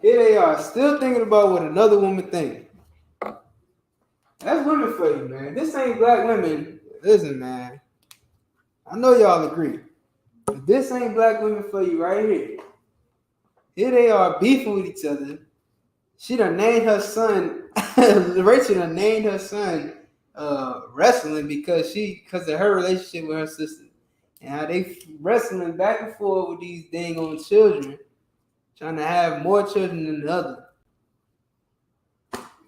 here they are, still thinking about what another woman thinks. That's women for you, man. This ain't black women. Listen, man. I know y'all agree. But this ain't black women for you right here. Here they are beefing with each other. She done named her son, Rachel done named her son wrestling because of her relationship with her sister. And how they wrestling back and forth with these dang on children, trying to have more children than the other.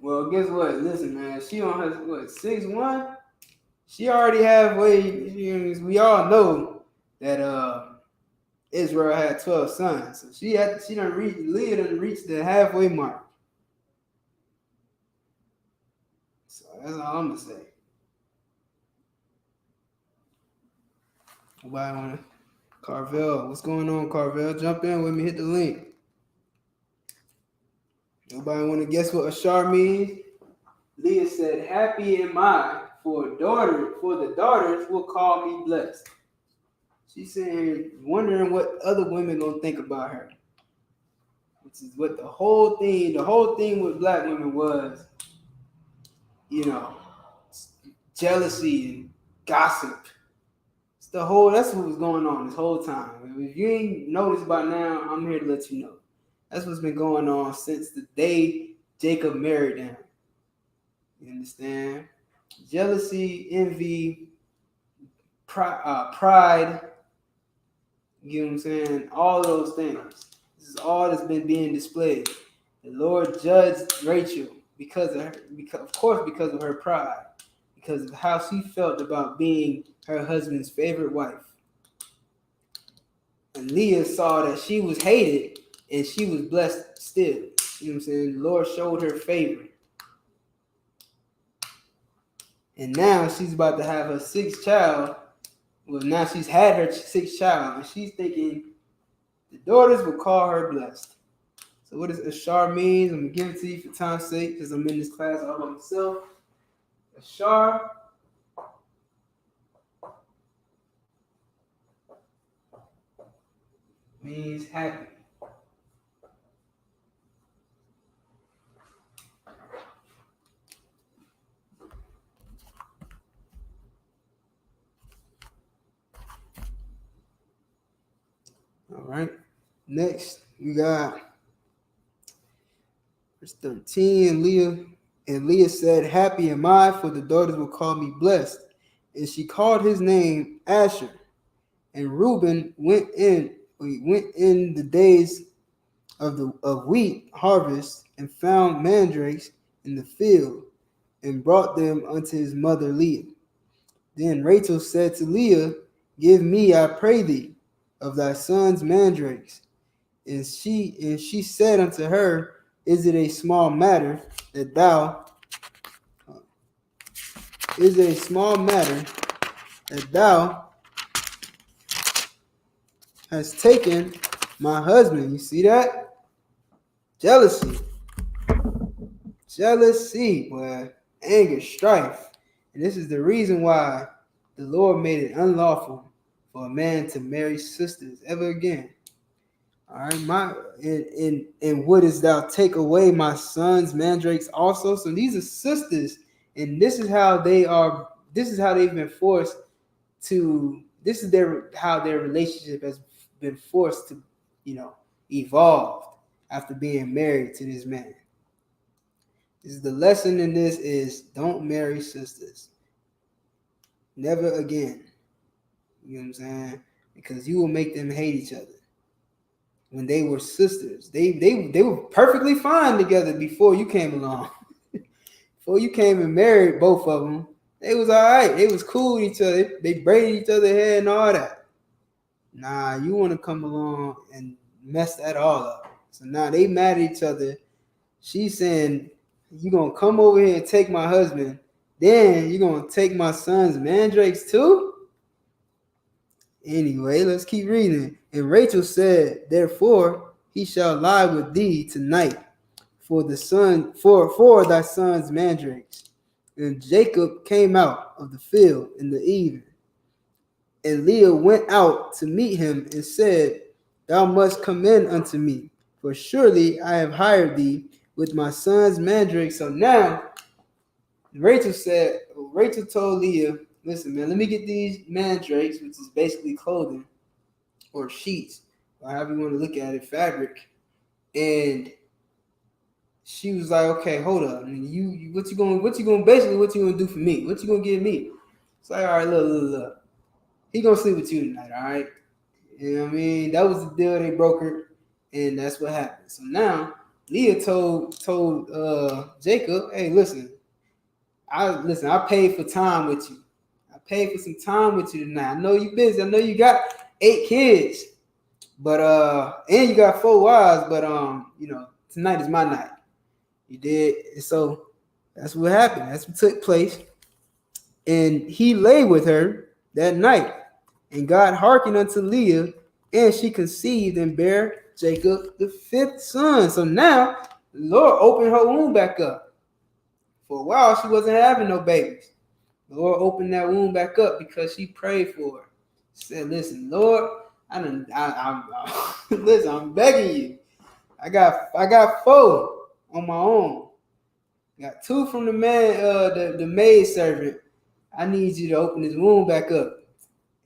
Well, guess what? Listen, man, she on her 6'1". She already halfway. We all know that Israel had 12 sons, so Leah done reached the halfway mark. So that's all I'm gonna say. Nobody wanna Carvel, what's going on, Carvel? Jump in with me, hit the link. Nobody wanna guess what Ashar means? Leah said, happy am I, for the daughters will call me blessed. She's sitting here wondering what other women gonna think about her. Which is what the whole thing with black women was, jealousy and gossip. That's what was going on this whole time. If you ain't noticed by now, I'm here to let you know. That's what's been going on since the day Jacob married him. You understand? Jealousy, envy, pride, you know what I'm saying? All those things. This is all that's been being displayed. The Lord judged Rachel because of her pride, because of how she felt about being her husband's favorite wife. And Leah saw that she was hated and she was blessed still. You know what I'm saying? The Lord showed her favor. And now she's about to have her sixth child. Well, now she's had her sixth child, and she's thinking the daughters will call her blessed. So what does Ashar mean? I'm going to give it to you for time's sake because I'm in this class all by myself. Ashar means happy. All right. Next, we got verse 13. And Leah said, happy am I, for the daughters will call me blessed. And she called his name Asher. And Reuben went in the days of wheat harvest and found mandrakes in the field and brought them unto his mother Leah. Then Rachel said to Leah, give me, I pray thee, of thy son's mandrakes. And she said unto her, is it a small matter that thou hast taken my husband? You see that? Jealousy, boy, anger, strife. And this is the reason why the Lord made it unlawful for a man to marry sisters ever again. All right, and wouldest thou take away my sons mandrakes also? So these are sisters, and this is how they are. This is how they've been forced to. This is how their relationship has been forced to, evolve after being married to this man. This is the lesson in this is don't marry sisters. Never again. You know what I'm saying? Because you will make them hate each other. When they were sisters, they were perfectly fine together before you came along. Before you came and married both of them, they was all right. They was cool with each other. They braided each other's hair and all that. Nah, you want to come along and mess that all up. So now they mad at each other. She's saying, you going to come over here and take my husband. Then you going to take my son's mandrakes too? Anyway, let's keep reading. And Rachel said, therefore, he shall lie with thee tonight for thy son's mandrakes. And Jacob came out of the field in the evening. And Leah went out to meet him and said, thou must come in unto me, for surely I have hired thee with my son's mandrakes. So now Rachel told Leah, listen, man, let me get these mandrakes, which is basically clothing or sheets, or however you want to look at it, fabric. And she was like, okay, hold up. And what you gonna do for me? What you gonna give me? It's like, all right, look. He gonna sleep with you tonight, all right? You know what I mean? That was the deal they brokered, and that's what happened. So now Leah told Jacob, hey, listen, I paid for time with you. I paid for some time with you tonight. I know you busy. I know you got 8 kids, but and you got 4 wives, but tonight is my night. You did, and so that's what happened. That's what took place. And he lay with her that night, and God hearkened unto Leah, and she conceived and bare Jacob the 5th son. So now the Lord opened her womb back up. For a while, she wasn't having no babies. The Lord opened that womb back up because she prayed for her. She said, listen, Lord, listen, I'm begging you. I got 4 on my own. Got 2 from the man, the maid servant. I need you to open his womb back up.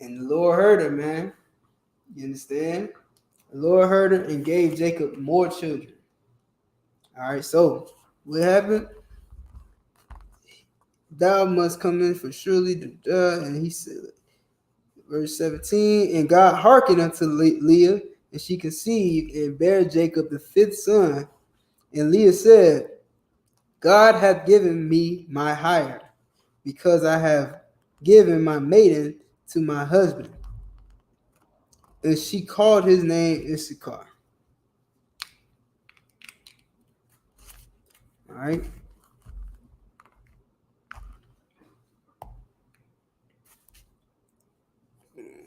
And the Lord heard her, man. You understand? The Lord heard her and gave Jacob more children. All right, so what happened? Thou must come in for surely, and he said, verse 17, and God hearkened unto Leah, and she conceived and bare Jacob the 5th son. And Leah said, God hath given me my hire, because I have given my maiden to my husband. And she called his name Issachar. All right.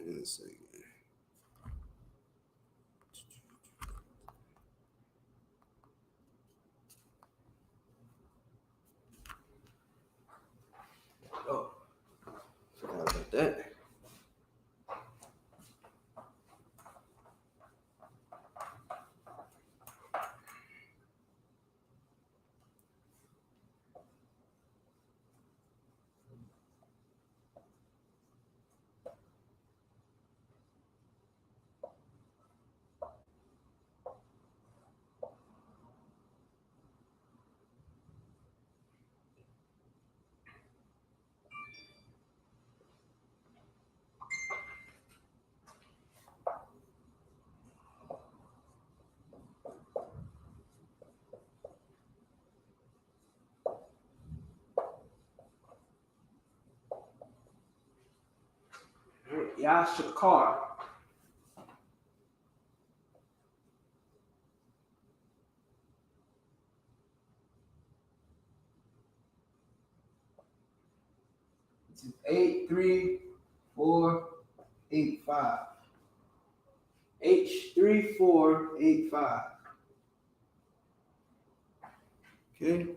Let's see. Oh, forgot about that. Yashakar. It's 83485. H3485. Okay.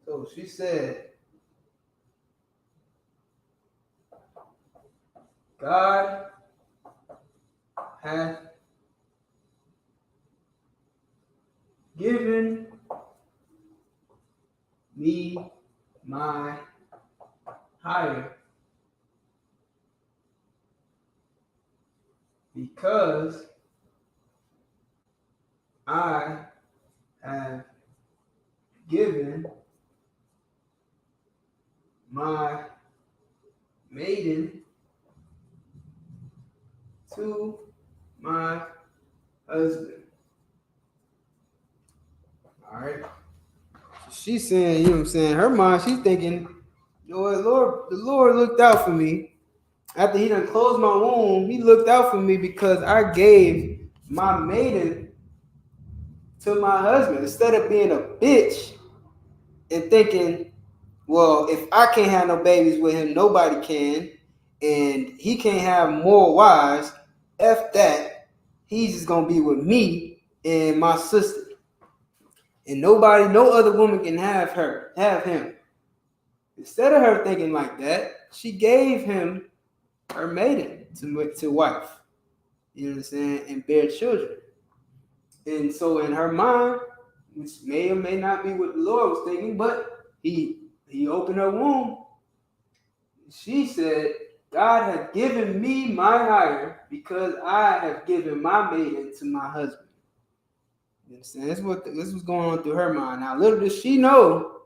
So she said, God hath given me my hire because I have given my maiden to my husband. All right. So she's saying, you know what I'm saying? Her mind, she's thinking, you know what, the Lord looked out for me. After he done closed my womb, he looked out for me because I gave my maiden to my husband. Instead of being a bitch and thinking, well, if I can't have no babies with him, nobody can, and he can't have more wives, F that. He's just gonna be with me and my sister. And nobody, no other woman can have him. Instead of her thinking like that, she gave him her maiden to wife. You know what I'm saying? And bear children. And so in her mind, which may or may not be what the Lord was thinking, but he opened her womb. She said, God has given me my hire because I have given my maiden to my husband. You understand? This was going on through her mind. Now, little does she know,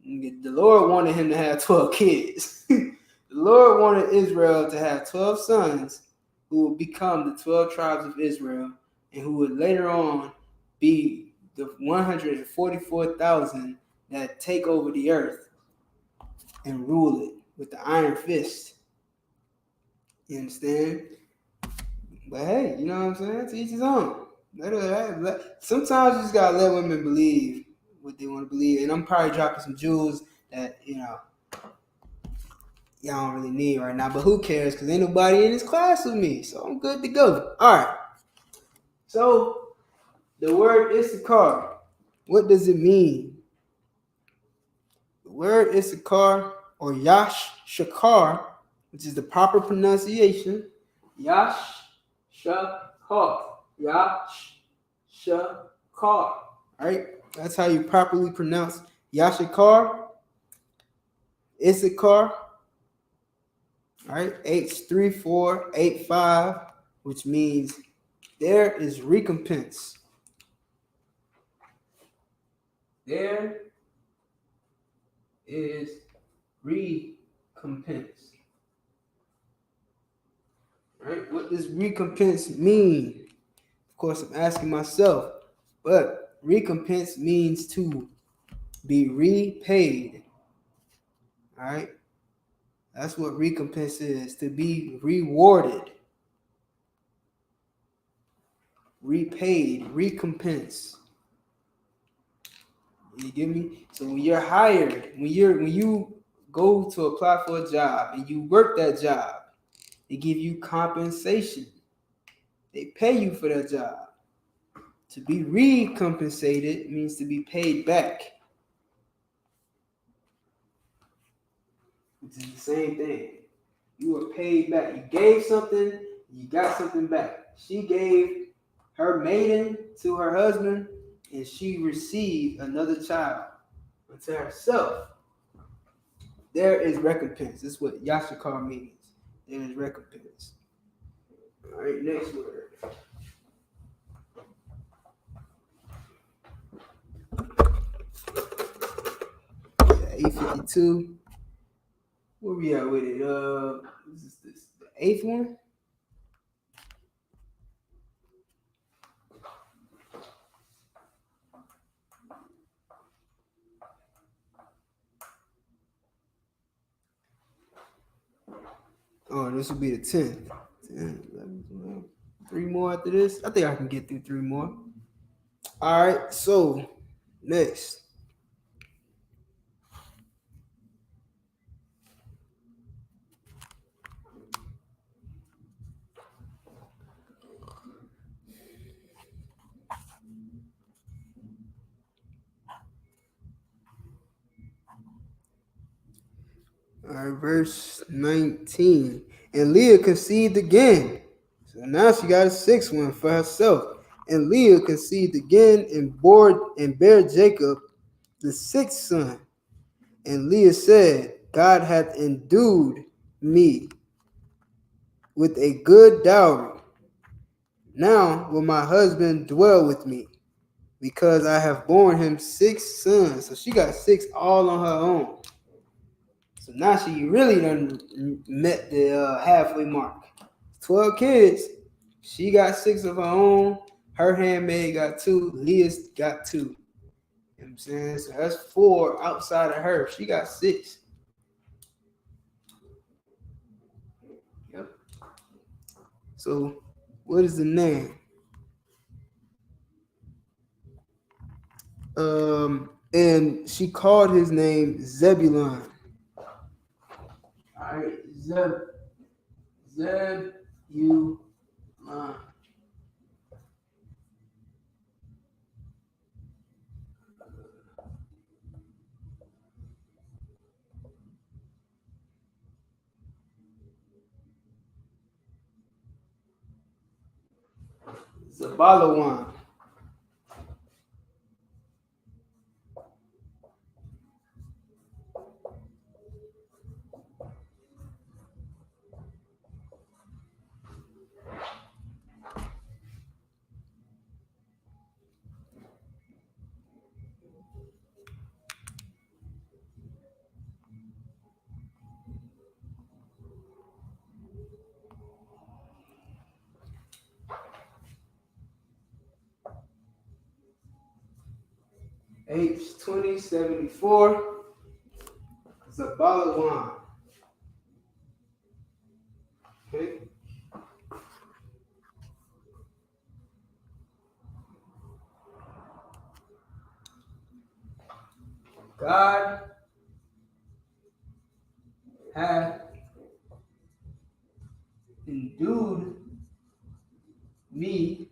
the Lord wanted him to have 12 kids. The Lord wanted Israel to have 12 sons who would become the 12 tribes of Israel and who would later on be the 144,000 that take over the earth and rule it with the iron fist. You understand? But hey, you know what I'm saying? To each his own. Sometimes you just gotta let women believe what they want to believe. And I'm probably dropping some jewels that, y'all don't really need right now. But who cares? Because ain't nobody in this class with me. So I'm good to go. All right. So the word Issachar, what does it mean? The word Issachar or Yashakar, which is the proper pronunciation, Yashakar. Yashakar. All right? That's how you properly pronounce Yashakar, Issachar. All right, H3485, which means there is recompense. There is recompense. All right, what does recompense mean? Of course, I'm asking myself, but recompense means to be repaid. All right, that's what recompense is, to be rewarded. Repaid, recompense. You get me? So when you're hired, when you go to apply for a job and you work that job, they give you compensation. They pay you for that job. To be recompensated means to be paid back. Which is the same thing. You were paid back. You gave something, you got something back. She gave her maiden to her husband, and she received another child unto herself. There is recompense. This is what Yashakar means. There is recompense. All right, next word. Yeah, 852. Where we at with it? This the eighth one? Oh, this will be the 10th. 10, 11, 12. 3 more after this. I think I can get through 3 more. All right, so next. All right, verse 19. And Leah conceived again. So now she got a sixth one for herself. And Leah conceived again and bare Jacob the sixth son. And Leah said, God hath endued me with a good dowry. Now will my husband dwell with me, because I have borne him six sons. So she got six all on her own. So now she really done met the halfway mark. 12 kids. She got six of her own. Her handmaid got two. Leah's got two. You know what I'm saying? So that's four outside of her. She got six. Yep. So what is the name? And she called his name Zebulon. All right, Zebulon. Zabalawan. H2074. Zabalawan. Okay. God hath endued me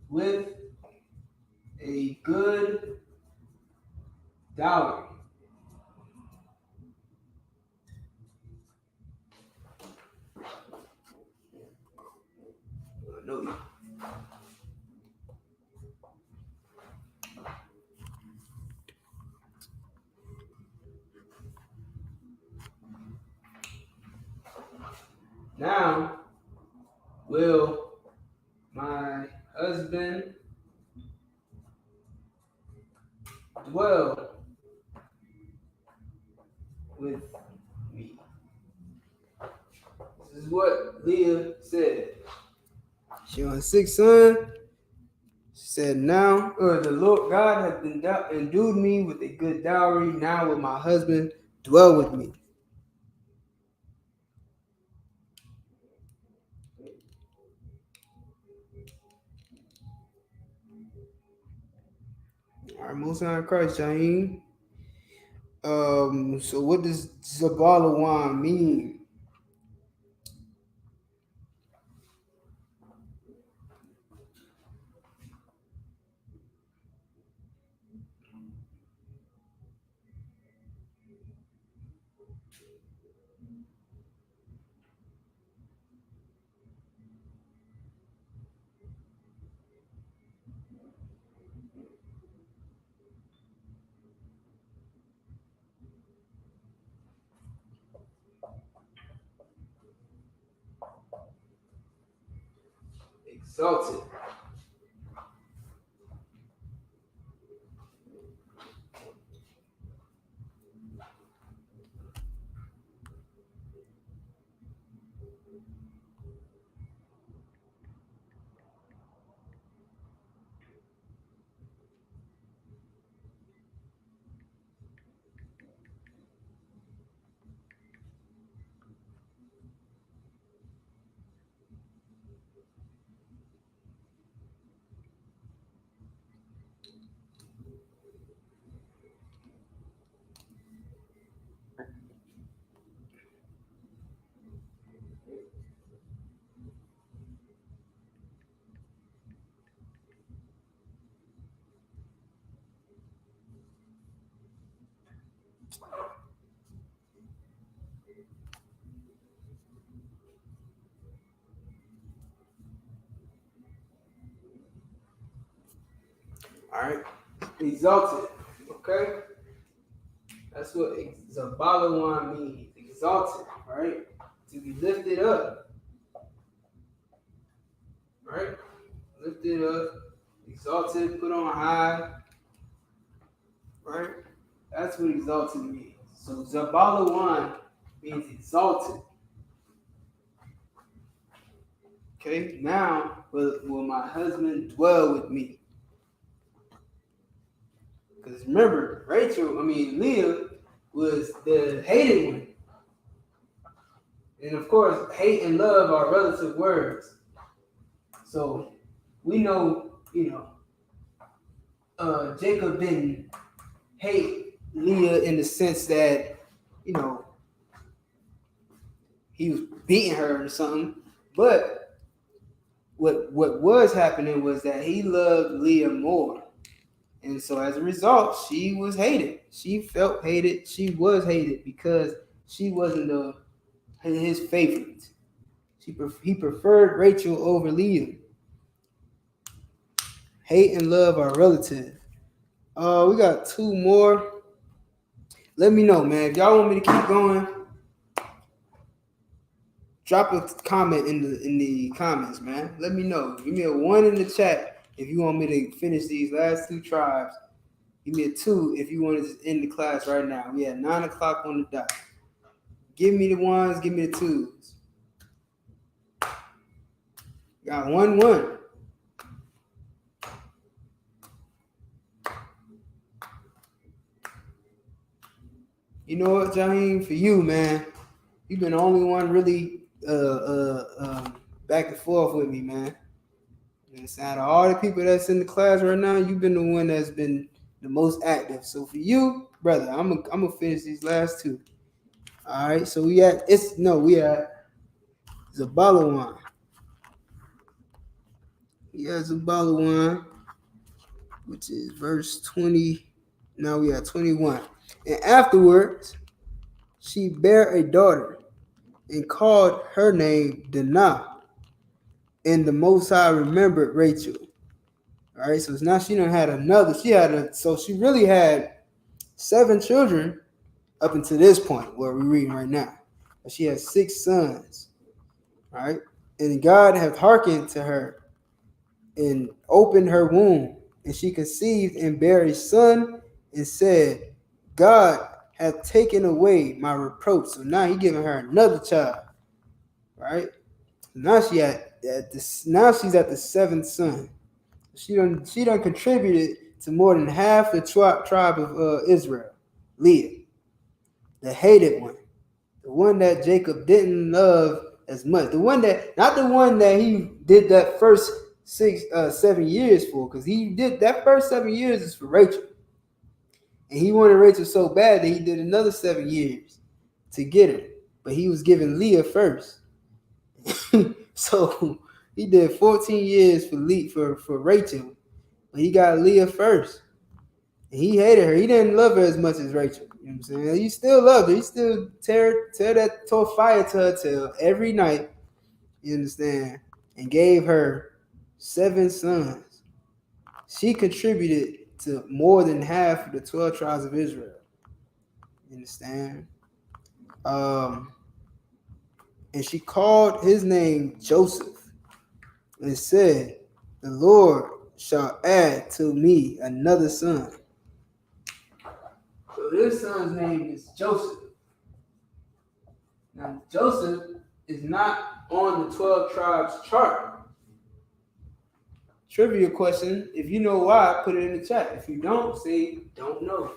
with a good dowry. No. Now will my husband dwell with me. This is what Leah said. She on six son. She said, now, the Lord God hath endued me with a good dowry. Now will my husband dwell with me. All right, Most High Christ, Shaheem. So what does Zabalawan mean? Exalted. All right, exalted. Okay, that's what Zabalawan means. Exalted. All right, to be lifted up. All right, lifted up, exalted, put on high. Right, that's what exalted means. So Zabalawan means exalted. Okay, now will my husband dwell with me? Because remember, Leah was the hated one. And of course, hate and love are relative words. So we know, Jacob didn't hate Leah in the sense that, he was beating her or something. But what was happening was that he loved Leah more. And so as a result, she was hated. She felt hated. She was hated because she wasn't his favorite. He preferred Rachel over Leah. Hate and love are relative. We got two more. Let me know, man. If y'all want me to keep going, drop a comment in the comments, man. Let me know. Give me a 1 in the chat if you want me to finish these last 2 tribes. Give me a 2 if you want to just end the class right now. We at 9 o'clock on the dot. Give me the 1s. Give me the 2s. Got 1. You know what, Jaheem? For you, man, you've been the only one really back and forth with me, man. Out of all the people that's in the class right now, you've been the one that's been the most active. So for you, brother, I'm gonna finish these last 2. All right. So we at Zabalawan. We at Zabalawan, which is verse 20. Now we at 21. And afterwards, she bare a daughter and called her name Dinah. And the Most High remembered Rachel. All right, so now she done had another. So she really had 7 children up until this point where we're reading right now. But she has 6 sons. All right, and God hath hearkened to her and opened her womb, and she conceived and bare a son and said, God hath taken away my reproach. So now he giving her another child. Right? Now she's at the 7th son. She done contributed to more than half the tribe of Israel. Leah, the hated one, the one that Jacob didn't love as much, not the one that he did that first 7 years for, because he did that first 7 years is for Rachel, and he wanted Rachel so bad that he did another 7 years to get her, but he was giving Leah first. So he did 14 years for Rachel, but he got Leah first. And he hated her. He didn't love her as much as Rachel. You know what I'm saying? He still loved her. He still tear that fire to her tail every night. You understand? And gave her 7 sons. She contributed to more than half of the 12 tribes of Israel. You understand? And she called his name Joseph, and said, the Lord shall add to me another son. So this son's name is Joseph. Now, Joseph is not on the 12 tribes chart. Trivia question. If you know why, put it in the chat. If you don't, say don't know.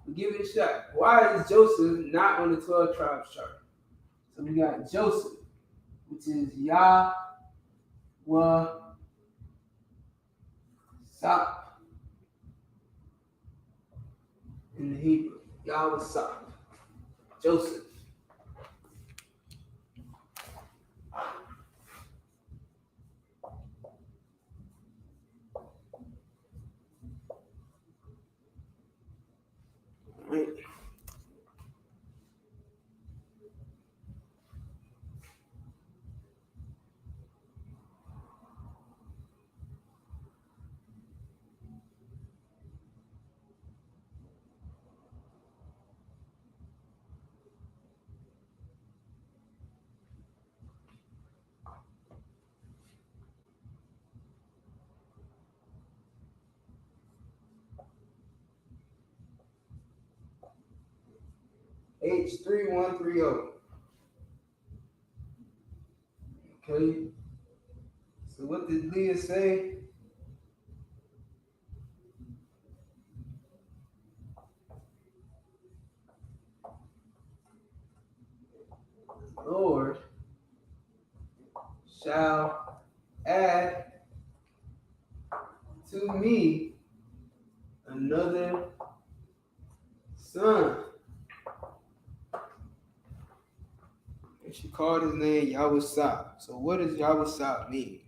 We'll give it a shot. Why is Joseph not on the 12 tribes chart? So we got Joseph, which is Yah, Sop in the Hebrew. Yahweh Sop. Joseph. Right. H3130. Okay. So what did Leah say? Lord shall add to me another son. And she called his name Yahusab. So what does Yahusab mean?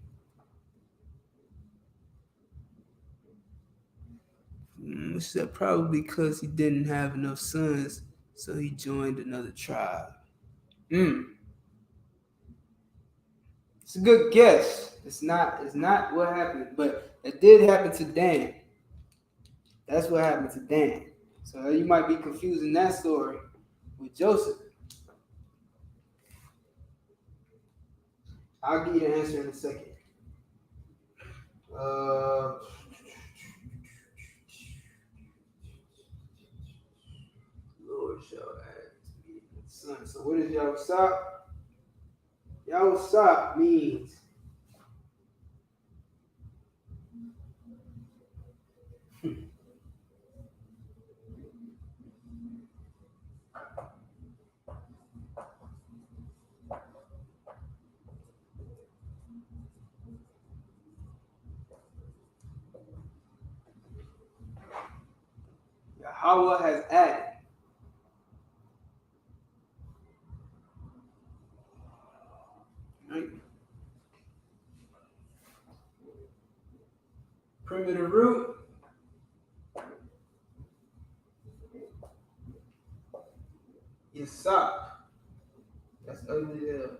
She said probably because he didn't have enough sons, so he joined another tribe. It's a good guess. It's not what happened, but it did happen to Dan. That's what happened to Dan. So you might be confusing that story with Joseph. I'll give you the answer in a second. Lord shall add to me the son. So what is Yahusab? Yahusab means Yahweh has added. Right? Primitive root. Yasab. That's ugly as hell.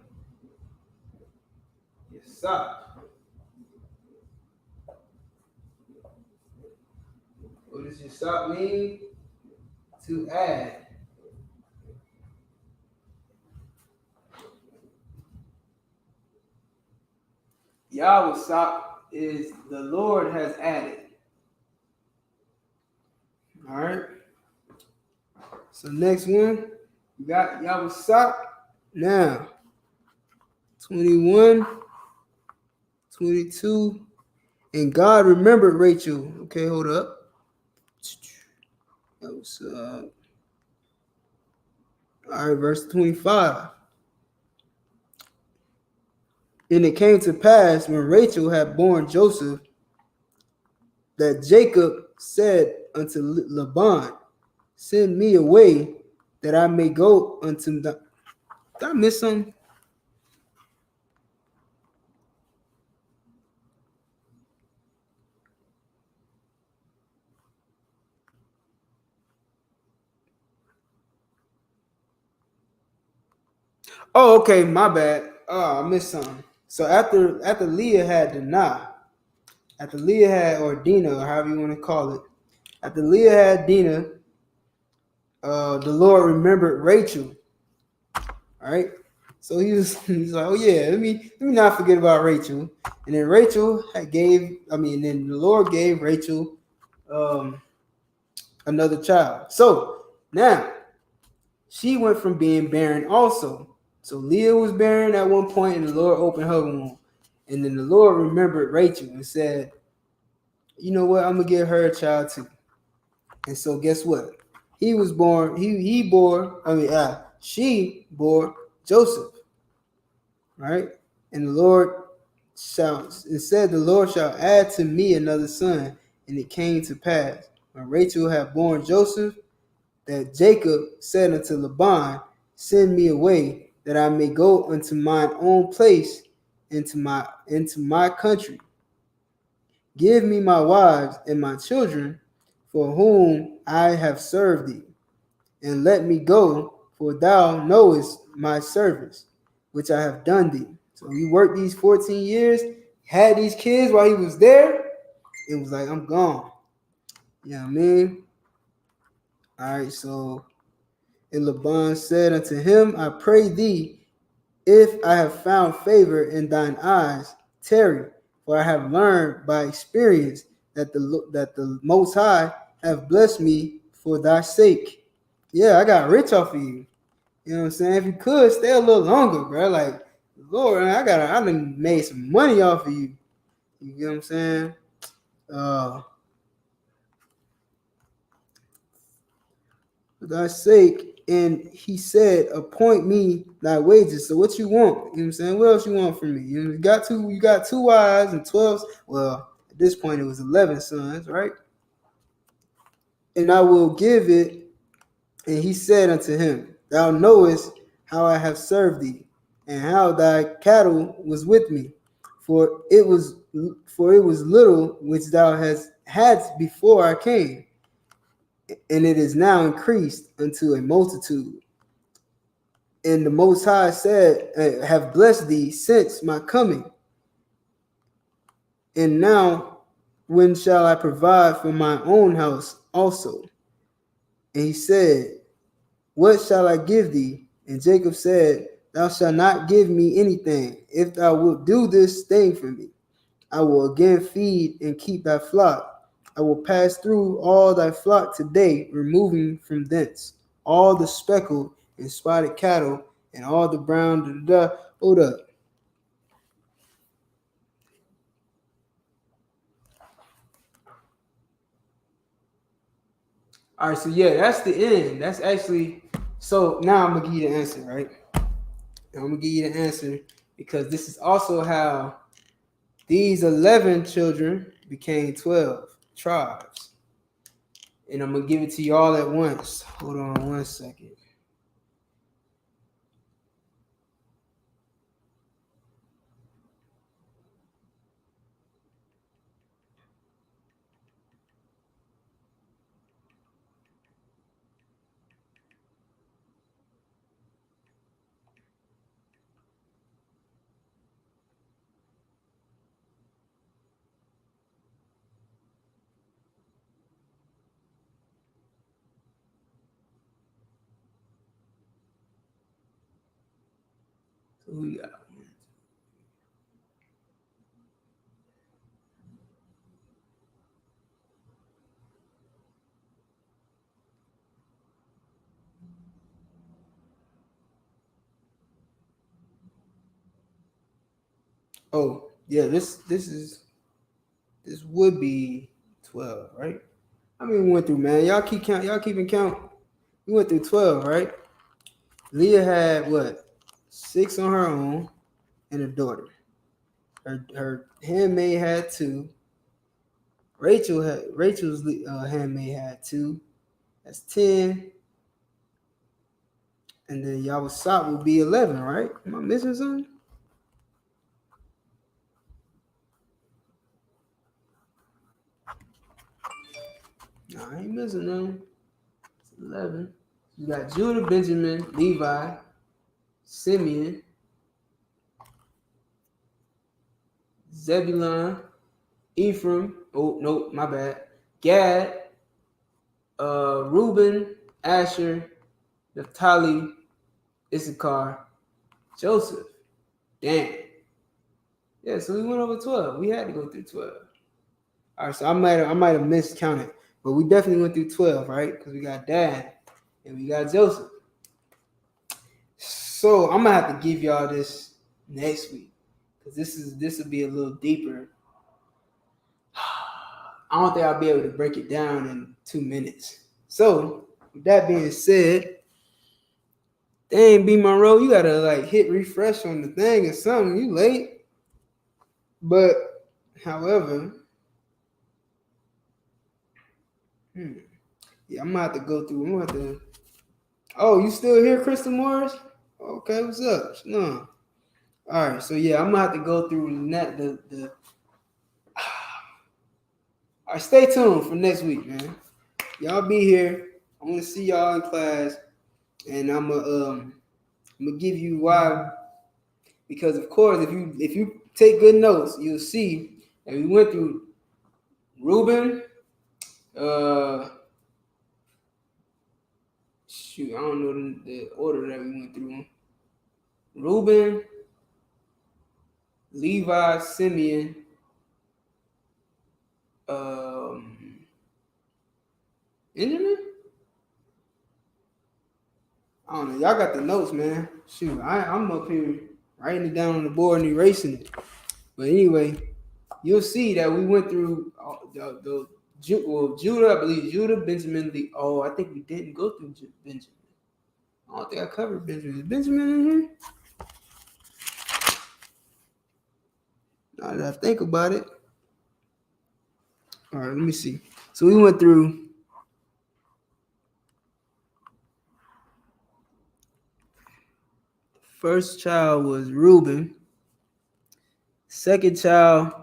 Yasab. What does Yasab mean? To add. Yahusab is the Lord has added. All right. So next one, we got Yahusab. Now, 21, 22, and God remembered Rachel. Okay, hold up. Yahusab. All right, verse 25. And it came to pass when Rachel had borne Joseph that Jacob said unto Laban, send me away that I may go unto the. Did I miss something? Oh, okay, my bad. Oh, I missed something. So after Leah had Dinah, after Leah had, or Dinah, or however you want to call it, after Leah had Dinah, the Lord remembered Rachel. All right. So he's like, oh yeah, let me not forget about Rachel. And then Rachel then the Lord gave Rachel another child. So now she went from being barren also. So Leah was barren at one point, and the Lord opened her womb. And then the Lord remembered Rachel and said, you know what, I'm gonna give her a child too. And so guess what? He was born, she bore Joseph. Right? And the Lord the Lord shall add to me another son. And it came to pass, when Rachel had borne Joseph, that Jacob said unto Laban, send me away that I may go unto mine own place, into my country. Give me my wives and my children, for whom I have served thee, and let me go, for thou knowest my service, which I have done thee. So he worked these 14 years, had these kids while he was there. It was like, I'm gone. You know what I mean? All right, so and Laban said unto him, I pray thee, if I have found favor in thine eyes, tarry, for I have learned by experience that the Most High have blessed me for thy sake. Yeah, I got rich off of you. You know what I'm saying? If you could stay a little longer, bro. Like, Lord, I done made some money off of you. You get what I'm saying? For thy sake, and he said, appoint me thy wages. So what you want? You know what I'm saying? What else you want from me? You got two wives and 12. Well, at this point it was 11 sons, right? And I will give it. And he said unto him, thou knowest how I have served thee, and how thy cattle was with me, for it was little which thou hadst before I came, and it is now increased unto a multitude. And the Most High said, have blessed thee since my coming. And now, when shall I provide for my own house also? And he said, what shall I give thee? And Jacob said, thou shalt not give me anything. If thou wilt do this thing for me, I will again feed and keep thy flock. I will pass through all thy flock today, removing from thence all the speckled and spotted cattle and all the brown. Hold up. All right, so yeah, that's the end. That's actually, so now I'm gonna give you the answer, right? I'm gonna give you the answer because this is also how these 11 children became 12 tribes. And I'm gonna give it to you all at once. Hold on 1 second. So we got. Oh yeah, this would be 12, right? I mean, we went through, man. Y'all keep count. Y'all keeping count. We went through 12, right? Leah had what? 6 on her own and a daughter. Her handmaid had 2. Rachel's handmaid had 2. That's 10. And then Yawasop would be 11, right? Am I missing something? No, I ain't missing none. It's 11. You got Judah, Benjamin, Levi, Simeon, Zebulun, Ephraim. Oh, no, my bad. Gad, Reuben, Asher, Naphtali, Issachar, Joseph. Damn. Yeah, so we went over 12. We had to go through 12. All right, so I might have miscounted, but we definitely went through 12, right? Because we got Dan and we got Joseph. So I'm gonna have to give y'all this next week because this will be a little deeper. I don't think I'll be able to break it down in 2 minutes. So with that being said, dang B Monroe, you gotta like hit refresh on the thing or something. You late, but however, yeah, I'm gonna have to go through. I'm gonna have to. Oh, you still here, Crystal Morris? Okay, what's up? No. All right, so yeah, I'm gonna have to go through the. All right, stay tuned for next week, man. Y'all be here. I want to see y'all in class, and I'm gonna give you why. Because of course, if you take good notes, you'll see that we went through Reuben. Shoot, I don't know the order that we went through. Reuben, Levi, Simeon, Benjamin. I don't know. Y'all got the notes, man. Shoot, I'm up here writing it down on the board and erasing it. But anyway, you'll see that we went through Judah, I believe Judah, Benjamin, I think we didn't go through Benjamin. I don't think I covered Benjamin. Is Benjamin in here? Now that I think about it. All right, let me see. So we went through first child was Reuben. Second child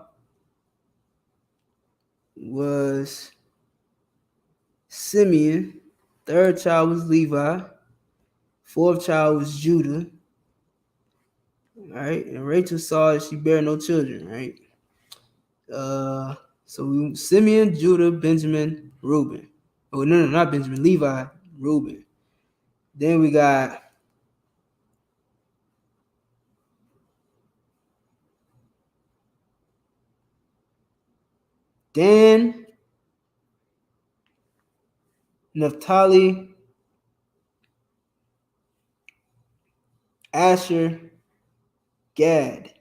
was Simeon. Third child was Levi. Fourth child was Judah. All right, and Rachel saw that she bare no children, right? So Simeon, Judah, Benjamin, Reuben. Oh, no, not Benjamin, Levi, Reuben. Then we got Dan, Naphtali, Asher, Gad.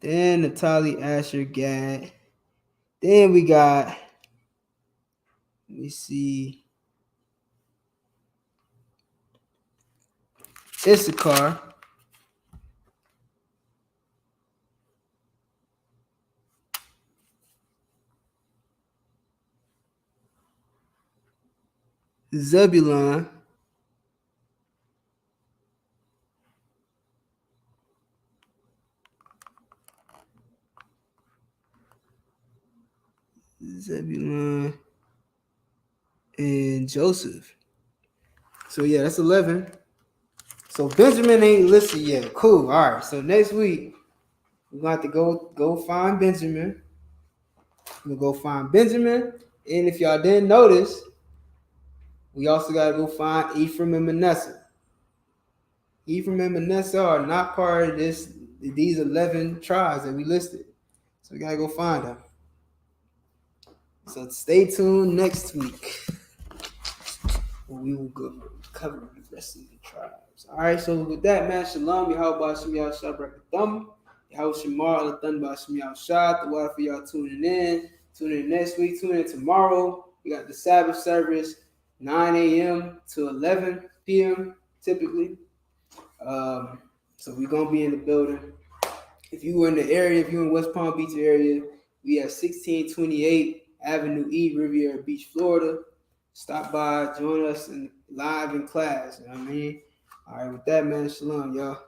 Dan, Naphtali, Asher, Gad. Then we got, let me see, Issachar. Zebulun. Zebulun and Joseph. So yeah, that's 11. So Benjamin ain't listed yet. Cool. All right. So next week we're gonna have to go find Benjamin. We'll go find Benjamin. And if y'all didn't notice, we also gotta go find Ephraim and Manasseh. Ephraim and Manasseh are not part of these 11 tribes that we listed. So we gotta go find them. So stay tuned next week. We will go cover the rest of the tribes. All right, so with that, man, shalom, Yahweh Shem Yahweh Shah Brakadam, Yahweh Shemar, Alathan Bashem Yahweh Shah. The water for y'all tuning in. Tune in next week, tune in tomorrow. We got the Sabbath service, 9 a.m. to 11 p.m. typically. So we're gonna be in the building. If you were in the area, if you're in West Palm Beach area, we have 1628 Avenue E, Riviera Beach, Florida. Stop by, join us live in class. You know what I mean? All right, with that, man, shalom, y'all.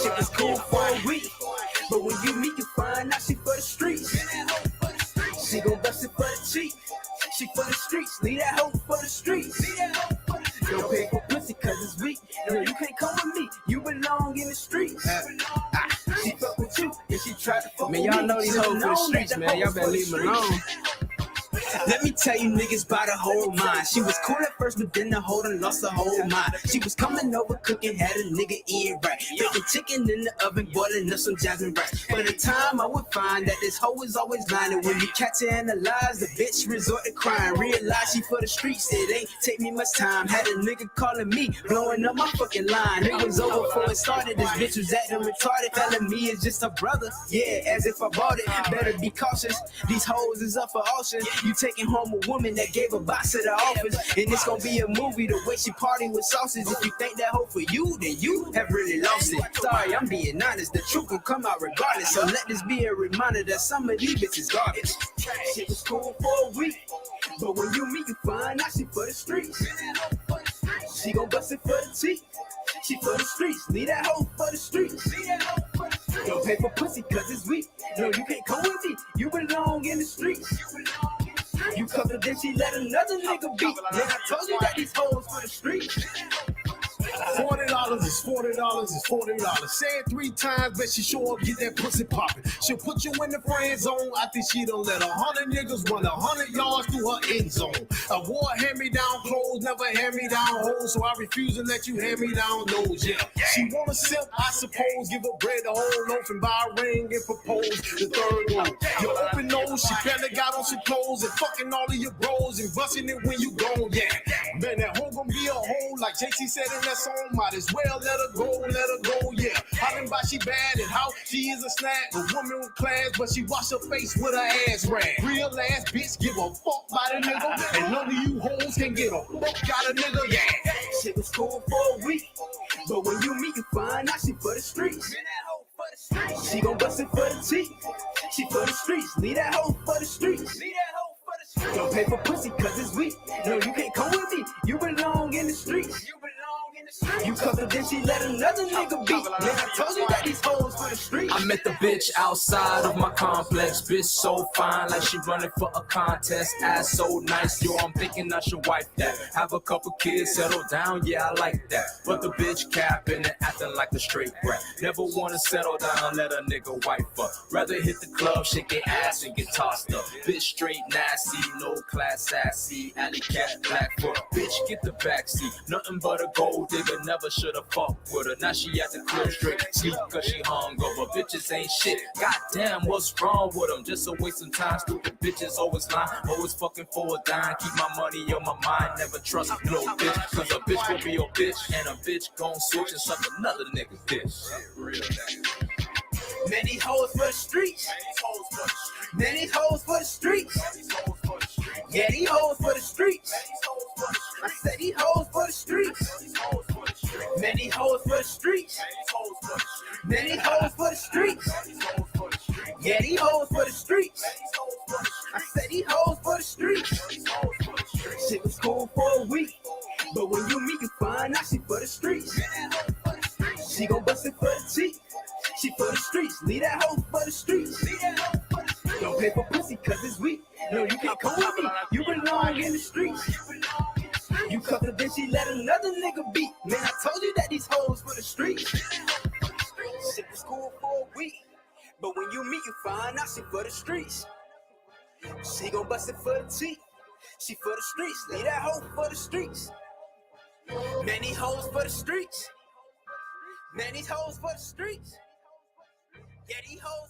Shit was cool for a week, but when you meet, you find out she for the streets. She gon' bust it for the cheek. She for the streets, leave that hoe for the streets. Don't pay for pussy cause it's weak. No, you can't come with me, you belong in the streets. She fuck with you, and she tried to fuck with me. Man, y'all know these hoes for the streets, man. Y'all better leave them alone. Let me tell you niggas by the whole mind. She was cool at first, but then the hoe done lost her whole mind. She was coming over cooking, had a nigga eating right. Baking chicken in the oven, boiling up some jasmine rice. By the time I would find that this hoe is always lying, and when you catch her analyze, the bitch resort to crying. Realize she for the streets, it ain't take me much time. Had a nigga calling me, blowing up my fucking line. It was over before it started, this bitch was acting retarded. Telling me it's just a brother, yeah, as if I bought it. Better be cautious, these hoes is up for auction. You taking home a woman that gave a box to the office, and it's gonna be a movie the way she party with sauces. If you think that hoe for you, then you have really lost it. Sorry, I'm being honest, the truth will come out regardless. So let this be a reminder that some of these bitches garbage. Shit was cool for a week, but when you meet, you find out she for the streets. She gon' bust it for the teeth. She for the streets, leave that hoe for the streets. Don't pay for pussy cause it's weak. No, you can't come with me, you belong in the streets. You covered, then she let another nigga beat. Man, I told you that these hoes for the streets. $40 is $40 is $40. Say it 3 times, bet she sure up, get that pussy poppin'. She'll put you in the friend zone. I think she done let 100 niggas run 100 yards through her end zone. I wore hand-me-down clothes, never hand-me-down hoes, so I refuse to let you hand-me-down those, yeah. She wanna simp, I suppose, give her bread the whole loaf and buy a ring and propose the third one. Your open nose, she barely got on some clothes and fucking all of your bros and busting it when you gone, yeah. Man, that hoe gonna be a hoe, like JC said in that song. Might as well let her go, yeah. Hollering by she bad and how she is a snack, a woman with class, but she wash her face with her ass rag. Real ass bitch, give a fuck by the nigga, and none of you hoes can get a fuck out of nigga, yeah. Shit was cool for a week, but when you meet, you find out she for the streets. She gon' bust it for the teeth. She for the streets. Leave that hoe for the streets. Don't pay for pussy cause it's weak. No, you can't come with me. You belong in the streets. You cuffed her, then she let another nigga beat. Man, I told you that these hoes for the streets. I met the bitch outside of my complex. Bitch so fine, like she running for a contest. Ass so nice, yo, I'm thinking I should wipe that. Have a couple kids, settle down, yeah, I like that. But the bitch capping and acting like a straight brat. Never wanna settle down, let a nigga wife her. Rather hit the club, shake their ass and get tossed up. Bitch straight nasty, no class sassy. Alley cat, black foot. Bitch get the backseat, nothing but a gold digger. Never should've fucked with her. Now she at the club straight sleep cause she hungover. Bitches ain't shit. Goddamn, what's wrong with them? Just a waste of time. Stupid bitches always lying. Always fucking for a dime. Keep my money on my mind. Never trust no bitch. Cause a bitch will be your bitch. And a bitch gon' switch and suck another nigga's dick. Real nigga. Many hoes for the streets. Many hoes for the streets. Yeah, these hoes for the streets. I said these hoes for the streets. Many hoes for the streets. Many hoes for the streets. Yeah, these hoes for the streets. I said these hoes for the streets. Shit was cool for a week, but when you meet, you find out she for the streets. She gon' bust it for the teeth. She for the streets. Leave that hoe for the streets. Don't pay for pussy cause it's weak. No, you can't come with me. You belong in the streets. You cuffed her, then she let another nigga beat. Man, I told you that these hoes for the streets. Shit was cool for a week, but when you meet, you find out she for the streets. She gon' bust it for the teeth. She for the streets. Leave that hoe for the streets. Many hoes for the streets. Many hoes for the streets. Yeah, these hoes